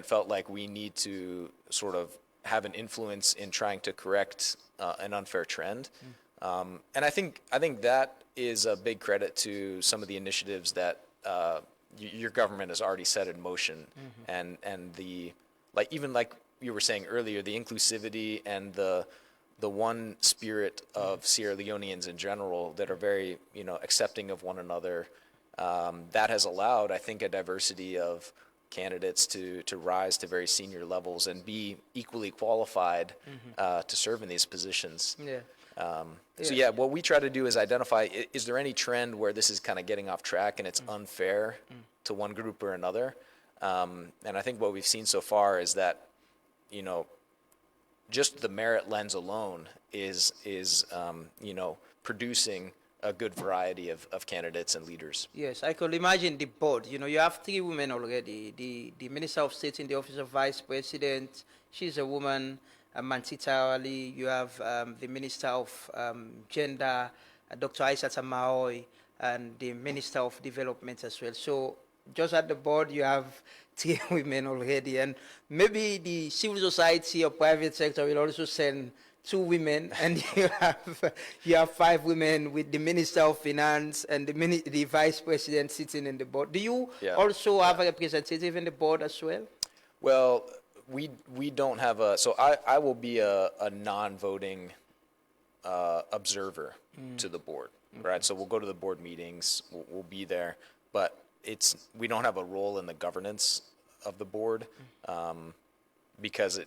felt like we need to sort of have an influence in trying to correct an unfair trend. And I think that is a big credit to some of the initiatives that your government has already set in motion, and the like you were saying earlier, the inclusivity and the one spirit of Sierra Leoneans in general that are very accepting of one another. That has allowed, I think, a diversity of candidates to rise to very senior levels and be equally qualified to serve in these positions. So yeah, what we try to do is identify, is there any trend where this is kind of getting off track and it's unfair to one group or another? And I think what we've seen so far is that, just the merit lens alone is producing a good variety of candidates and leaders. Yes, I could imagine the board. You have 3 women already. The Minister of State in the Office of Vice President, she's a woman. Mantita Ali. You have the Minister of Gender, Dr. Aisata Maoi, and the Minister of Development as well. So just at the board, you have 3 women already. And maybe the civil society or private sector will also send 2 women, and you have 5 women with the Minister of Finance and the Vice President sitting in the board. Do you also have a representative in the board as well? Well, we don't have so I will be a non-voting observer to the board, right? So we'll go to the board meetings, we'll be there, but we don't have a role in the governance of the board, because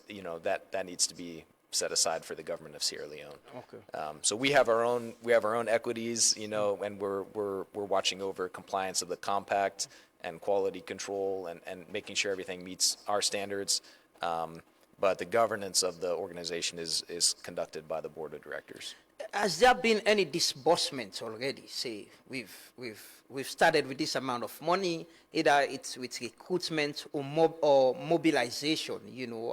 that needs to be set aside for the government of Sierra Leone. Okay. So we have our own equities, and we're watching over compliance of the compact and quality control and making sure everything meets our standards. But the governance of the organization is conducted by the board of directors. Has there been any disbursements already? Say we've started with this amount of money, either it's with recruitment or mobilization,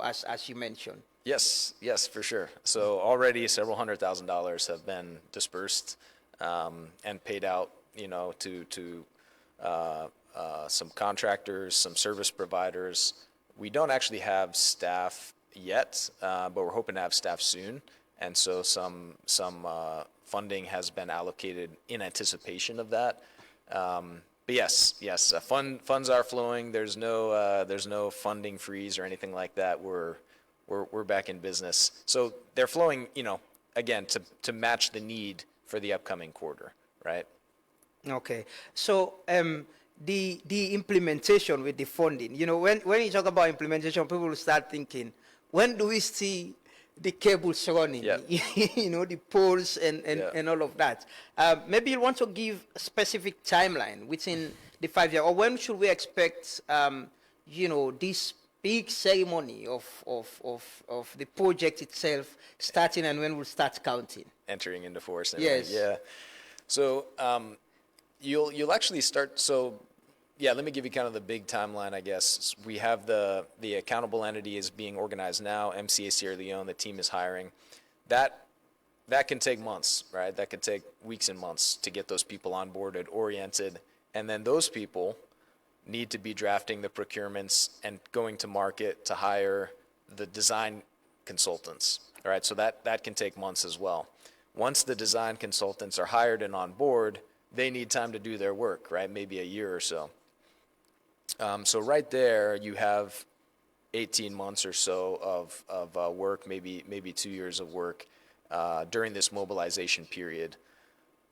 as you mentioned. Yes, for sure. So already several $100,000 have been dispersed and paid out, to some contractors, some service providers. We don't actually have staff yet, but we're hoping to have staff soon. And so some funding has been allocated in anticipation of that. But yes, funds are flowing. There's no funding freeze or anything like that. We're back in business. So they're flowing, again, to match the need for the upcoming quarter, right? Okay. So the implementation with the funding, when you talk about implementation, people will start thinking, when do we see the cables running, the poles and all of that? Maybe you want to give a specific timeline within the 5 years, or when should we expect, this big ceremony of the project itself starting, and when we'll start counting? Entering into force. Yes. Yeah. So you'll actually start. So let me give you kind of the big timeline, I guess. We have the accountable entity is being organized now. MCA Sierra Leone, the team is hiring. That can take months, right? That could take weeks and months to get those people onboarded, oriented, and then those people need to be drafting the procurements and going to market to hire the design consultants. All right, so that can take months as well. Once the design consultants are hired and on board, they need time to do their work, right? Maybe a year or so. So right there, you have 18 months or so of work, maybe 2 years of work during this mobilization period,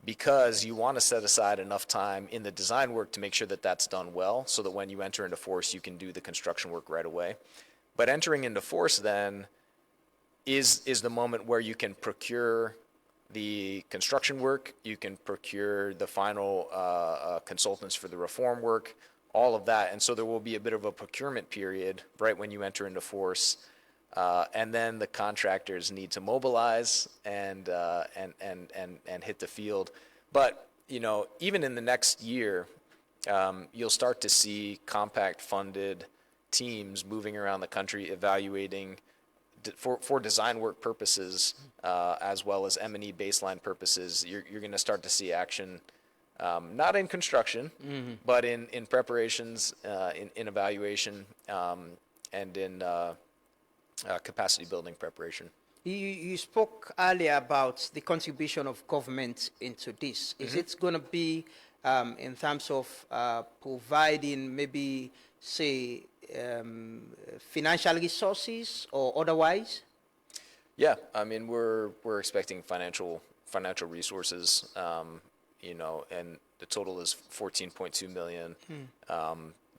because you want to set aside enough time in the design work to make sure that that's done well, so that when you enter into force, you can do the construction work right away. But entering into force then is the moment where you can procure the construction work, you can procure the final consultants for the reform work, all of that. And so there will be a bit of a procurement period right when you enter into force. And then the contractors need to mobilize and hit the field. But, even in the next year, you'll start to see compact-funded teams moving around the country evaluating for design work purposes, as well as M&E baseline purposes. You're going to start to see action, not in construction, but in preparations, in evaluation, and in capacity building preparation. You spoke earlier about the contribution of government into this. Is it going to be in terms of providing maybe, say, financial resources or otherwise? Yeah, I mean we're expecting financial resources, and the total is 14.2 million.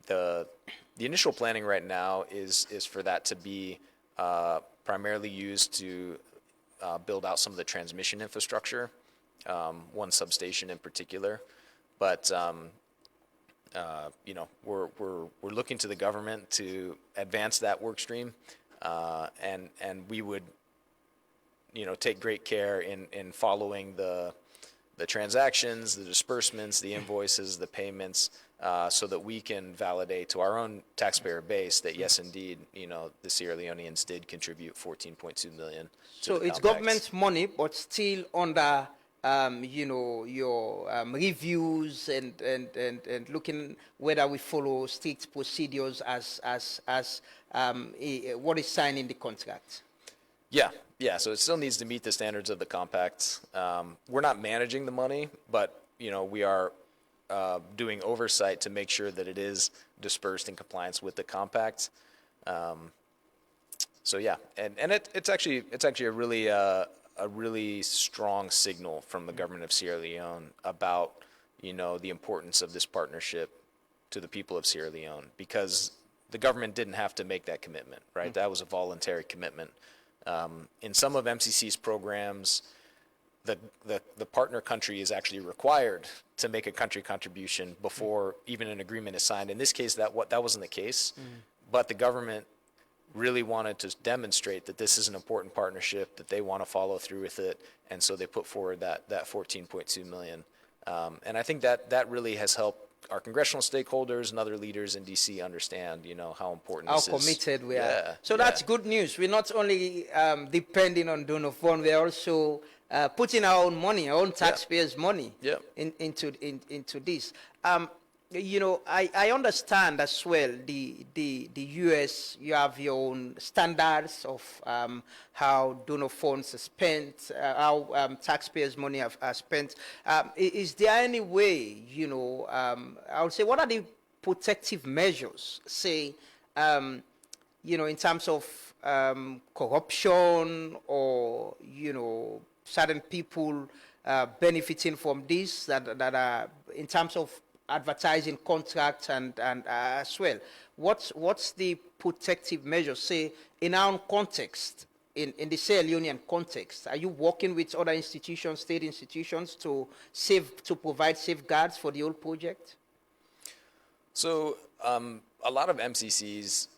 The initial planning right now is for that to be primarily used to build out some of the transmission infrastructure, one substation in particular. But we're looking to the government to advance that work stream, and we would take great care in following the transactions, the disbursements, the invoices, the payments, so that we can validate to our own taxpayer base that yes, indeed, the Sierra Leoneans did contribute 14.2 million. So it's government money, but still under your reviews and looking whether we follow strict procedures as what is signed in the contract. Yeah. So it still needs to meet the standards of the compact. We're not managing the money, but we are doing oversight to make sure that it is dispersed in compliance with the compact. So yeah, and it's actually a really strong signal from the government of Sierra Leone about the importance of this partnership to the people of Sierra Leone, because the government didn't have to make that commitment, right? That was a voluntary commitment. In some of MCC's programs, the partner country is actually required to make a country contribution before even an agreement is signed. In this case, that wasn't the case, but the government really wanted to demonstrate that this is an important partnership, that they want to follow through with it, and so they put forward that 14.2 million. And I think that really has helped our congressional stakeholders and other leaders in DC understand, how important this is. How committed we are. So that's good news. We're not only depending on donor fund, we're also putting our own money, our own taxpayers' money into this. I understand as well the US, you have your own standards of how donor funds are spent, how taxpayers' money are spent. Is there any way, I would say, what are the protective measures, say, in terms of corruption or, certain people benefiting from this that are in terms of advertising contracts and as well. What's the protective measure, say, in our context, in the Sierra Leonean context? Are you working with other institutions, state institutions, to provide safeguards for the whole project? So a lot of MCC's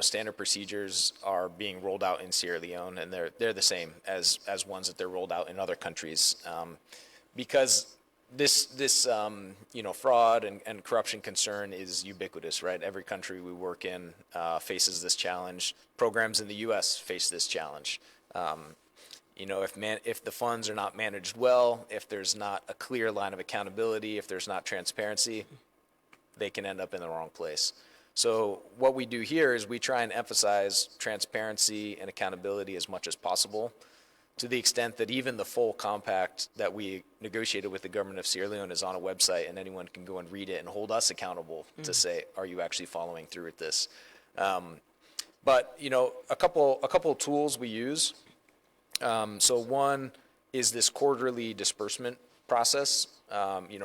standard procedures are being rolled out in Sierra Leone, and they're the same as ones that they're rolled out in other countries, because this fraud and corruption concern is ubiquitous, right? Every country we work in faces this challenge. Programs in the U.S. face this challenge. If the funds are not managed well, if there's not a clear line of accountability, if there's not transparency, they can end up in the wrong place. So what we do here is we try and emphasize transparency and accountability as much as possible, to the extent that even the full compact that we negotiated with the government of Sierra Leone is on a website, and anyone can go and read it and hold us accountable to say, are you actually following through with this? But a couple tools we use. So one is this quarterly disbursement process.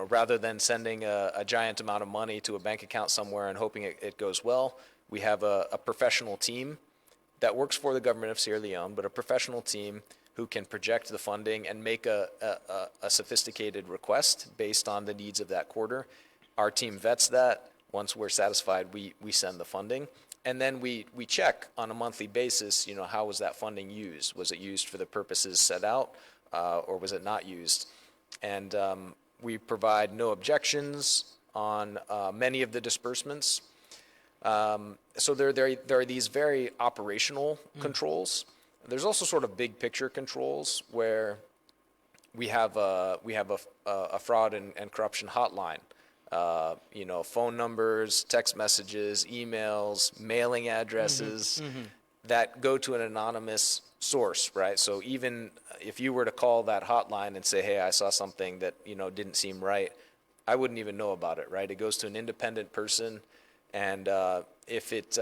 Rather than sending a giant amount of money to a bank account somewhere and hoping it goes well, we have a professional team that works for the government of Sierra Leone, but a professional team who can project the funding and make a sophisticated request based on the needs of that quarter. Our team vets that. Once we're satisfied, we send the funding. And then we check on a monthly basis, how was that funding used? Was it used for the purposes set out, or was it not used? And we provide no objections on many of the disbursements. So there are these very operational controls. There's also sort of big picture controls where we have a fraud and corruption hotline. Phone numbers, text messages, emails, mailing addresses. that go to an anonymous source, right? So even if you were to call that hotline and say, hey, I saw something that, didn't seem right, I wouldn't even know about it, right? It goes to an independent person, and if it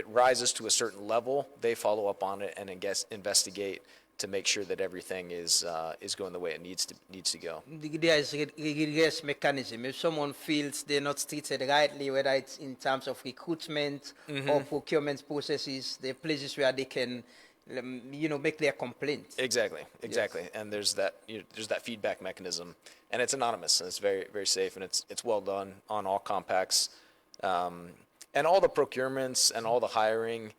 rises to a certain level, they follow up on it and investigate to make sure that everything is going the way it needs to go. There is a regress mechanism. If someone feels they're not treated rightly, whether it's in terms of recruitment or procurement processes, there are places where they can, make their complaint. Exactly. Yes. And there's that feedback mechanism, and it's anonymous, and it's very, very safe, and it's well done on all compacts, and all the procurements and all the hiring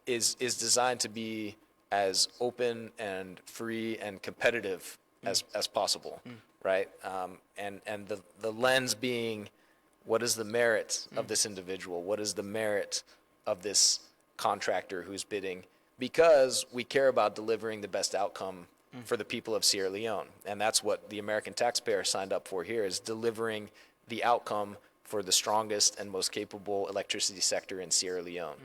is designed to be as open and free and competitive as possible, right? And the lens being, what is the merit of this individual? What is the merit of this contractor who's bidding? Because we care about delivering the best outcome for the people of Sierra Leone. And that's what the American taxpayer signed up for here, is delivering the outcome for the strongest and most capable electricity sector in Sierra Leone,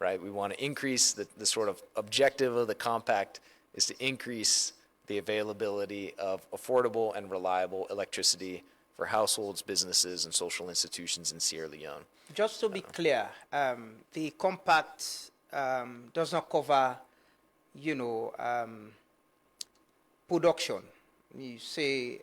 right? We want to increase the sort of objective of the compact is to increase the availability of affordable and reliable electricity for households, businesses, and social institutions in Sierra Leone. Just to be clear, the compact does not cover, production. You say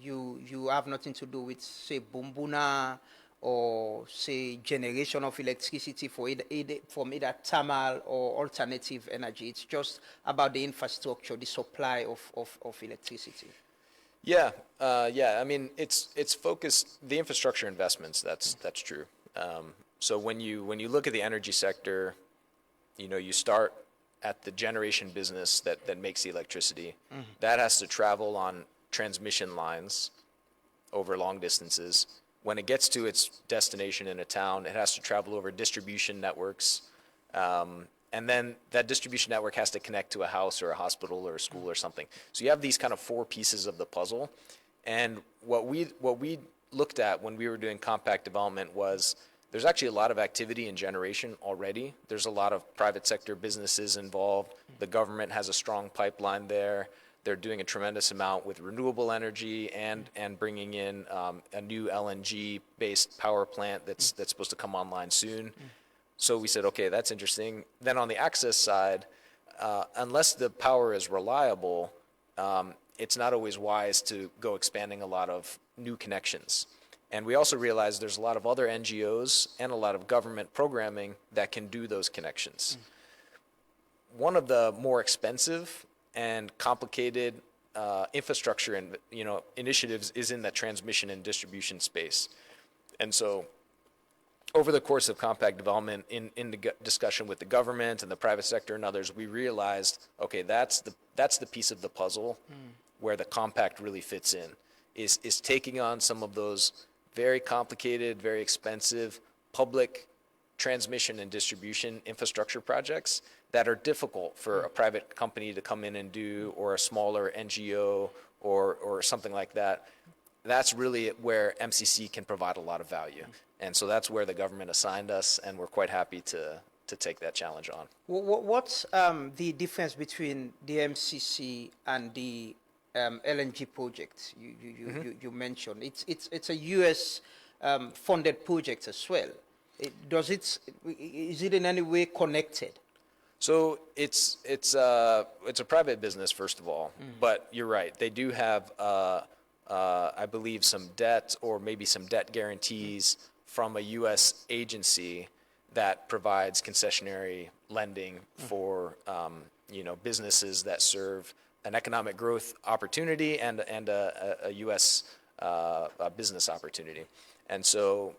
you have nothing to do with, say, Bumbuna, or say generation of electricity from either thermal or alternative energy. It's just about the infrastructure, the supply of electricity. Yeah. I mean, it's focused the infrastructure investments. That's true. So when you look at the energy sector, you start at the generation business that makes the electricity. That has to travel on transmission lines over long distances. When it gets to its destination in a town, it has to travel over distribution networks. And then that distribution network has to connect to a house or a hospital or a school or something. So you have these kind of four pieces of the puzzle. And what we looked at when we were doing compact development was, there's actually a lot of activity in generation already. There's a lot of private sector businesses involved. The government has a strong pipeline there. They're doing a tremendous amount with renewable energy and bringing in a new LNG-based power plant that's supposed to come online soon. So we said, okay, that's interesting. Then on the access side, unless the power is reliable, it's not always wise to go expanding a lot of new connections. And we also realized there's a lot of other NGOs and a lot of government programming that can do those connections. One of the more expensive and complicated infrastructure and initiatives is in the transmission and distribution space. And so over the course of compact development, in the discussion with the government and the private sector and others, we realized, okay, that's the piece of the puzzle where the compact really fits in, is taking on some of those very complicated, very expensive public transmission and distribution infrastructure projects that are difficult for a private company to come in and do, or a smaller NGO or something like that. That's really where MCC can provide a lot of value. And so that's where the government assigned us, and we're quite happy to take that challenge on. What's the difference between the MCC and the LNG project you mentioned? It's a U.S. Funded project as well. Is it in any way connected? So it's a private business, first of all, but you're right. They do have, I believe, some debt or maybe some debt guarantees from a U.S. agency that provides concessionary lending for businesses that serve an economic growth opportunity and a U.S. Business opportunity. And so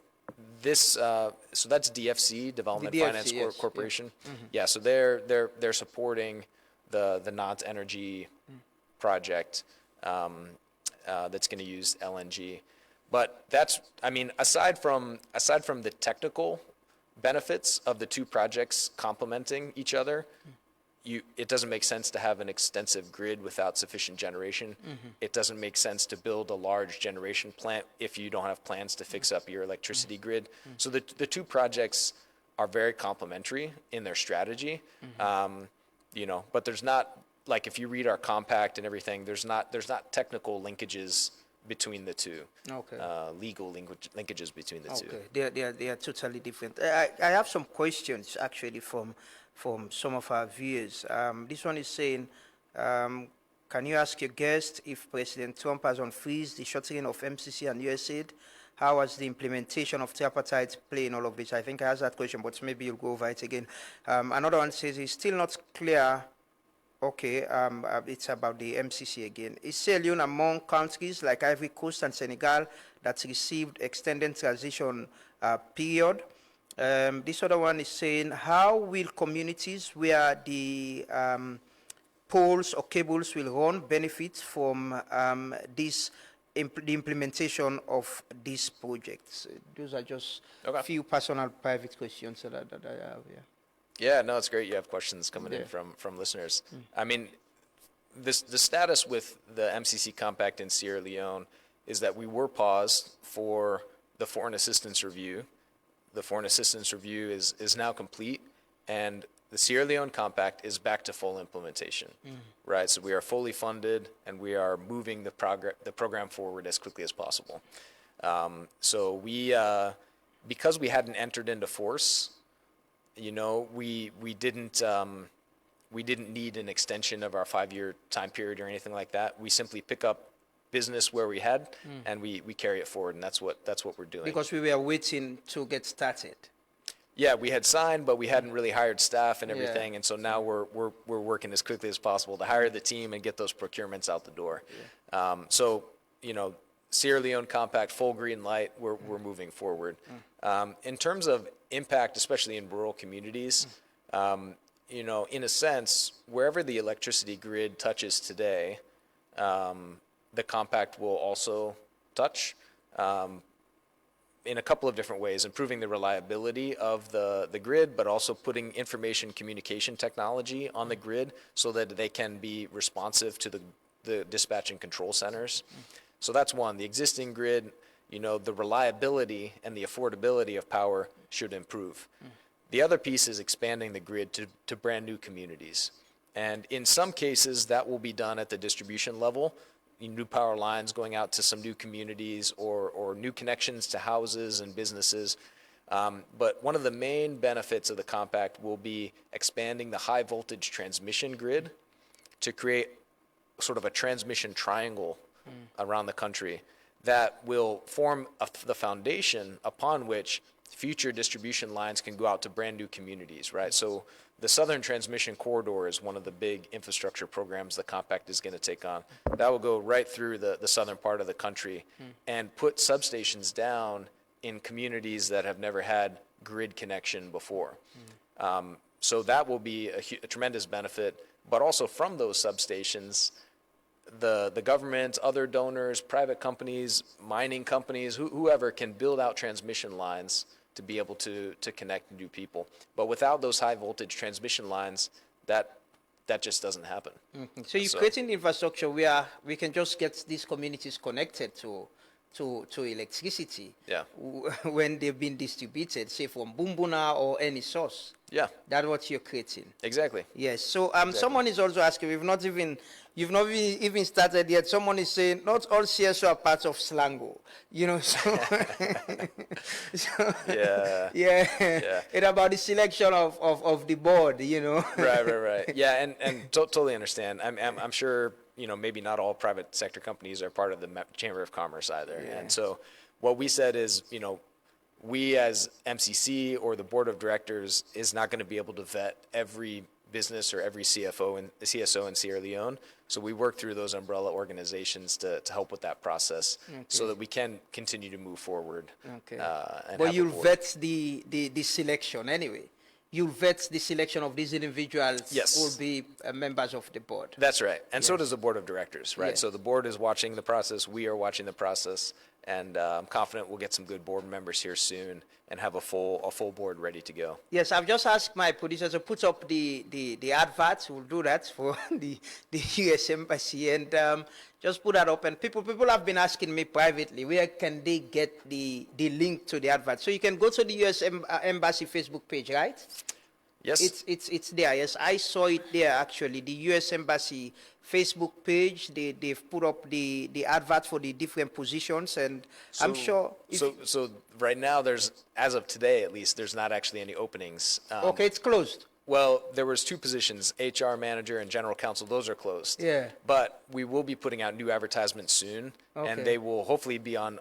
so that's DFC, Development Finance Corporation. Yeah, so they're supporting the Knot Energy project that's going to use LNG. But aside from the technical benefits of the two projects complementing each other, it doesn't make sense to have an extensive grid without sufficient generation. It doesn't make sense to build a large generation plant if you don't have plans to fix up your electricity grid. So the two projects are very complementary in their strategy. But there's not, like, if you read our compact and everything, there's not technical linkages between the two. Okay. Legal linkages between the two. Okay, they are totally different. I have some questions actually from some of our viewers. This one is saying, can you ask your guest if President Trump has unfreezed the shuttering of MCC and USAID? How has the implementation of tripartite play in all of this? I think I asked that question, but maybe you'll go over it again. Another one says it's still not clear. Okay, it's about the MCC again. Is Sierra Leone among countries like Ivory Coast and Senegal that received extended transition period? This other one is saying, how will communities where the poles or cables will run benefit from the implementation of these projects? Those are just a few personal, private questions that I have. Yeah. Yeah, no, it's great. You have questions coming in from listeners. I mean, the status with the MCC Compact in Sierra Leone is that we were paused for the foreign assistance review. The foreign assistance review is now complete, and the Sierra Leone Compact is back to full implementation, right? So we are fully funded, and we are moving the program forward as quickly as possible. So we, because we hadn't entered into force, we didn't need an extension of our 5-year time period or anything like that. We simply pick up business where we had, and we carry it forward, and that's what we're doing. Because we were waiting to get started. Yeah, we had signed, but we hadn't really hired staff and everything, and so now we're working as quickly as possible to hire the team and get those procurements out the door. So Sierra Leone Compact, full green light. We're moving forward. In terms of impact, especially in rural communities, in a sense, wherever the electricity grid touches today, the compact will also touch. In a couple of different ways, improving the reliability of the grid, but also putting information communication technology on the grid so that they can be responsive to the dispatch and control centers. So that's one. The existing grid, the reliability and the affordability of power should improve. The other piece is expanding the grid to brand new communities. And in some cases, that will be done at the distribution level, new power lines going out to some new communities or new connections to houses and businesses. But one of the main benefits of the compact will be expanding the high voltage transmission grid to create sort of a transmission triangle around the country that will form the foundation upon which future distribution lines can go out to brand new communities, right? So the Southern Transmission Corridor is one of the big infrastructure programs the compact is going to take on. That will go right through the southern part of the country and put substations down in communities that have never had grid connection before. So that will be a tremendous benefit. But also from those substations, the government, other donors, private companies, mining companies, whoever can build out transmission lines to be able to connect new people. But without those high voltage transmission lines, that just doesn't happen. So you're creating the infrastructure where we can just get these communities connected to electricity when they've been distributed, say from Bumbuna or any source. Yeah. That's what you're creating. Exactly. Yes. So someone is also asking, you've not even started yet. Someone is saying not all CSO are parts of Slango. Yeah. It's about the selection of the board, Right. Yeah, and totally understand. I'm sure, maybe not all private sector companies are part of the Chamber of Commerce either. Yeah. And so what we said is, we as MCC or the board of directors is not going to be able to vet every business or every CSO in Sierra Leone. So we work through those umbrella organizations to help with that process so that we can continue to move forward. Okay. But you'll vet the selection anyway. You'll vet the selection of these individuals who will be members of the board. That's right. And so does the board of directors, right? Yes. So the board is watching the process. We are watching the process. and I'm confident we'll get some good board members here soon and have a full board ready to go. Yes, I've just asked my producer to put up the adverts. We'll do that for the U.S. Embassy, and just put that up. And people have been asking me privately, where can they get the link to the advert? So you can go to the U.S. Embassy Facebook page, right? Yes. It's there. Yes, I saw it there actually. The U.S. Embassy Facebook page. They've put up the advert for the different positions, and I'm sure. So right now, as of today at least, there's not actually any openings. Okay, it's closed. Well, there was two positions, HR manager and general counsel. Those are closed. Yeah. But we will be putting out new advertisements soon, Okay. and they will hopefully be on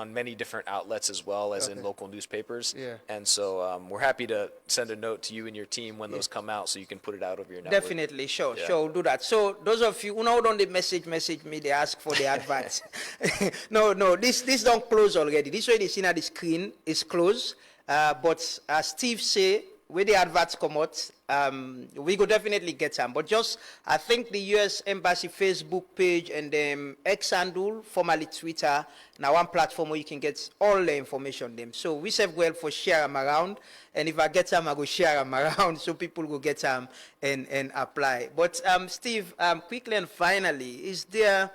many different outlets as well as in local newspapers. Yeah. And so we're happy to send a note to you and your team when those come out, so you can put it out over your network. Definitely, sure, Yeah. sure, we'll do that. So those of you who now don't message me, they ask for the adverts. No, this don't close already. This way they see at the screen is closed. But as Steve say, when the adverts come out, we could definitely get some. But just, I think the U.S. Embassy Facebook page and the X handle, formerly Twitter, now one platform where you can get all the information them. So we serve well for share them around. And if I get some, I go share them around so people will get them and apply. But Steve, quickly and finally, is there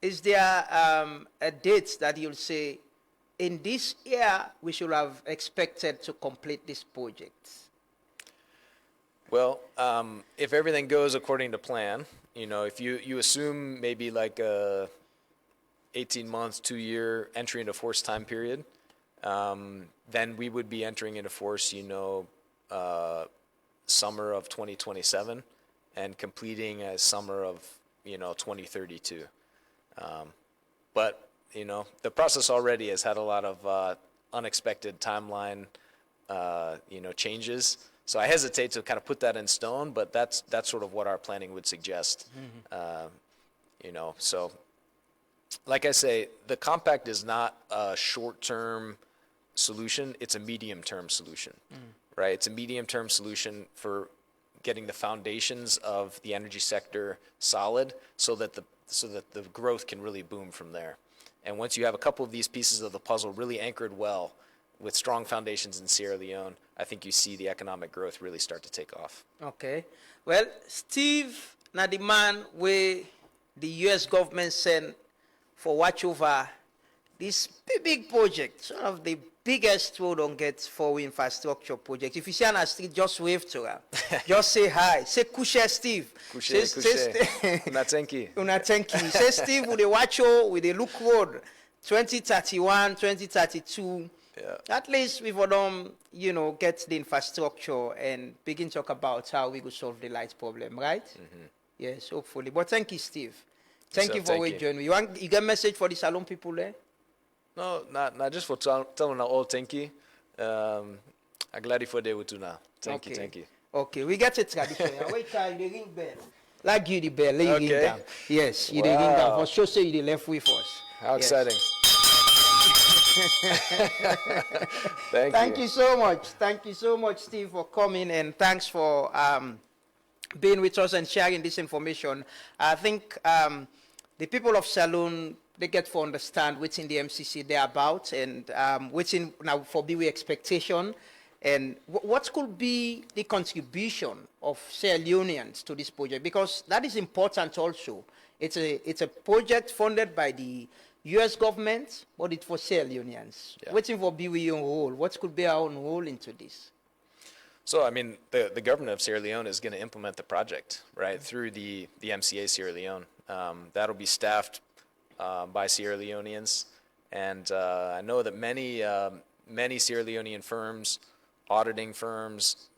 a date that you'll say, in this year, we should have expected to complete this project? Well, if everything goes according to plan, if you assume maybe like a 18 months, 2-year entry into force time period, then we would be entering into force, summer of 2027 and completing as summer of, 2032. But the process already has had a lot of unexpected timeline, changes. So I hesitate to kind of put that in stone, but that's sort of what our planning would suggest. So like I say, the compact is not a short-term solution; it's a medium-term solution, right? It's a medium-term solution for getting the foundations of the energy sector solid, so that the growth can really boom from there. And once you have a couple of these pieces of the puzzle really anchored well with strong foundations in Sierra Leone, I think you see the economic growth really start to take off. Okay. Well, Steve, now the man where the U.S. government sent for watch over this big project, one of the biggest road on get for infrastructure project. If you see on a street, just wave to her. Just say hi. Say Kushe Steve. Kushe. Unatenki. Unatenki. Say Steve with the watch over, with the look road, 2031, 2032. Yeah. At least we for them, get the infrastructure and begin to talk about how we could solve the light problem, right? Mm-hmm. Yes, hopefully. But thank you, Steve. Thank you for joining me. You get a message for the Salon people there? No, not just for telling all thank you. I'm glad for there with you now. Thank you. Okay, we get a tradition. Wait till you ring bell. Like you the bell, you ring down. Yes, you the ring down. For sure say you the left with us. How exciting. Thank you so much. Thank you so much, Steve, for coming, and thanks for being with us and sharing this information. I think the people of Salone, they get to understand what's in the MCC they're about, and what's in now for BWE expectation, and what could be the contribution of Sierra Leoneans to this project, because that is important also. It's a project funded by the U.S. government, but it's for Sierra Leoneans. Yeah. Waiting for BWE on role. What could be our own role into this? So, I mean, the government of Sierra Leone is going to implement the project, right, through the MCA Sierra Leone. That'll be staffed by Sierra Leoneans. And I know that many Sierra Leonean firms, auditing firms,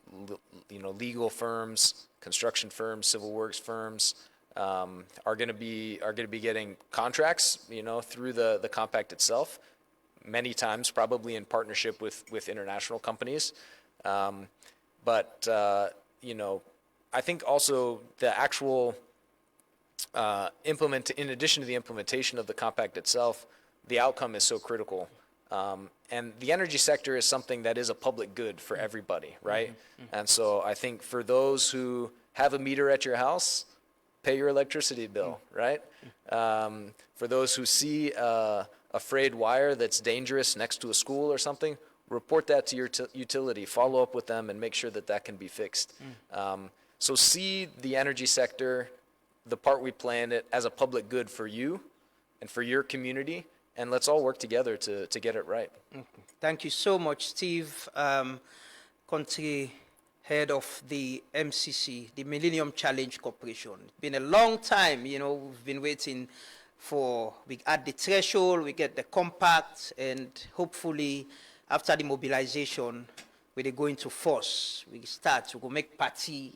legal firms, construction firms, civil works firms, are going to be getting contracts, through the compact itself, many times probably in partnership with international companies. But I think also the actual in addition to the implementation of the compact itself, the outcome is so critical. And the energy sector is something that is a public good for everybody, right? Mm-hmm. And so I think for those who have a meter at your house, pay your electricity bill, right? For those who see a frayed wire that's dangerous next to a school or something, report that to your utility, follow up with them and make sure that that can be fixed. So see the energy sector, the part we play in it, as a public good for you and for your community, and let's all work together to get it right. Thank you so much, Steve, country head of the MCC, the Millennium Challenge Corporation. It's been a long time, you know, we've been waiting for, we at the threshold, we get the compact, and hopefully after the mobilization, we go into force. We start, we go make party,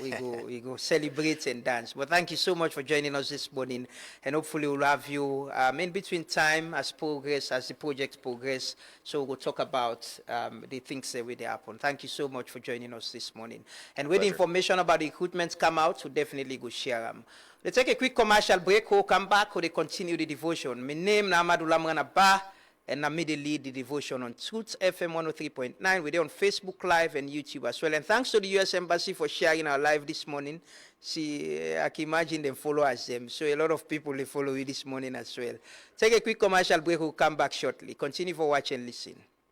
we go celebrate and dance. But thank you so much for joining us this morning, and hopefully we'll have you in between time as the projects progress. So we'll talk about the things that will happen. Thank you so much for joining us this morning. And when the information about the recruitment come out, we'll definitely go share them. Let's take a quick commercial break. We'll come back, we'll continue the devotion. My name is Amadou Lamrana Ba. And I made lead the devotion on Truth FM 103.9. We're there on Facebook Live and YouTube as well. And thanks to the U.S. Embassy for sharing our live this morning. See, I can imagine them follow us. So a lot of people, they follow you this morning as well. Take a quick commercial break. We'll come back shortly. Continue for watch and listen.